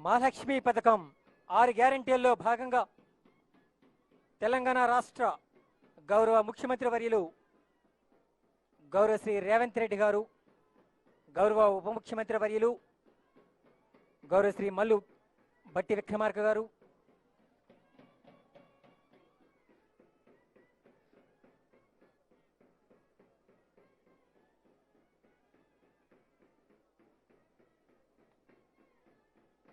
మహాలక్ష్మి పథకం 6 గ్యారెంటీల్లో భాగంగా తెలంగాణ రాష్ట్ర గౌరవ ముఖ్యమంత్రి వర్యులు గౌరవ శ్రీ రేవంత్ రెడ్డి గారు, గౌరవ ఉప ముఖ్యమంత్రి వర్యులు గౌరవ శ్రీ మల్లు బట్టి విక్రమార్క గారు,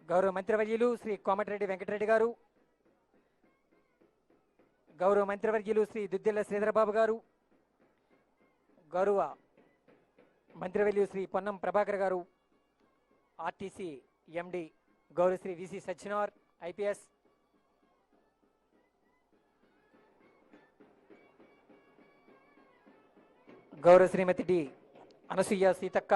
గౌరవ మంత్రివర్యులు శ్రీ కోమటిరెడ్డి వెంకటరెడ్డి గారు, గౌరవ మంత్రివర్యులు శ్రీ దుద్దిల్ల శ్రీధరబాబు గారు, గౌరవ మంత్రివర్యులు శ్రీ పొన్నం ప్రభాకర్ గారు, ఆర్టీసీ ఎండి గౌరవ శ్రీ విసి సజ్జనార్ ఐపీఎస్, గౌరవ శ్రీమతి డి అనసూయ సీతక్క,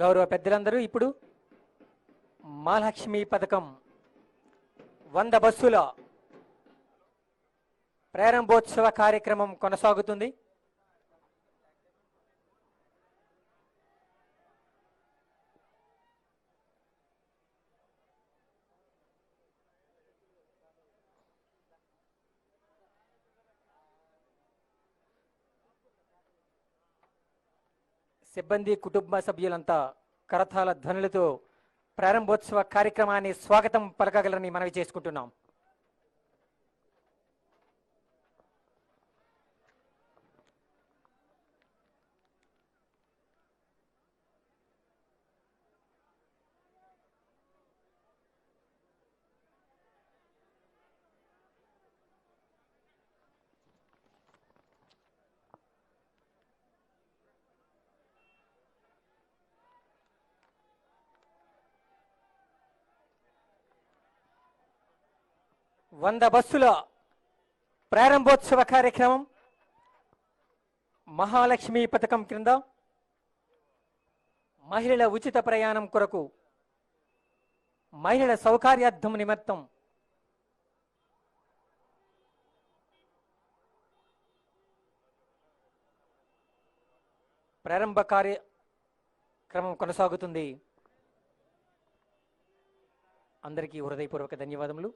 గౌరవ పెద్దలందరూ ఇప్పుడు మహాలక్ష్మి పథకం 100 బస్సుల ప్రారంభోత్సవ కార్యక్రమం కొనసాగుతుంది. సిబ్బంది, కుటుంబ సభ్యులంతా కరతాళ ధ్వనులతో ప్రారంభోత్సవ కార్యక్రమాన్ని స్వాగతం పలకగలరని మనవి చేసుకుంటున్నాం. వంద బస్సుల ప్రారంభోత్సవ కార్యక్రమం మహాలక్ష్మి పథకం క్రింద మహిళల ఉచిత ప్రయాణం కొరకు, మహిళల సౌకర్యార్థం నిమిత్తం ప్రారంభ కార్యక్రమం కొనసాగుతుంది. అందరికీ హృదయపూర్వక ధన్యవాదములు.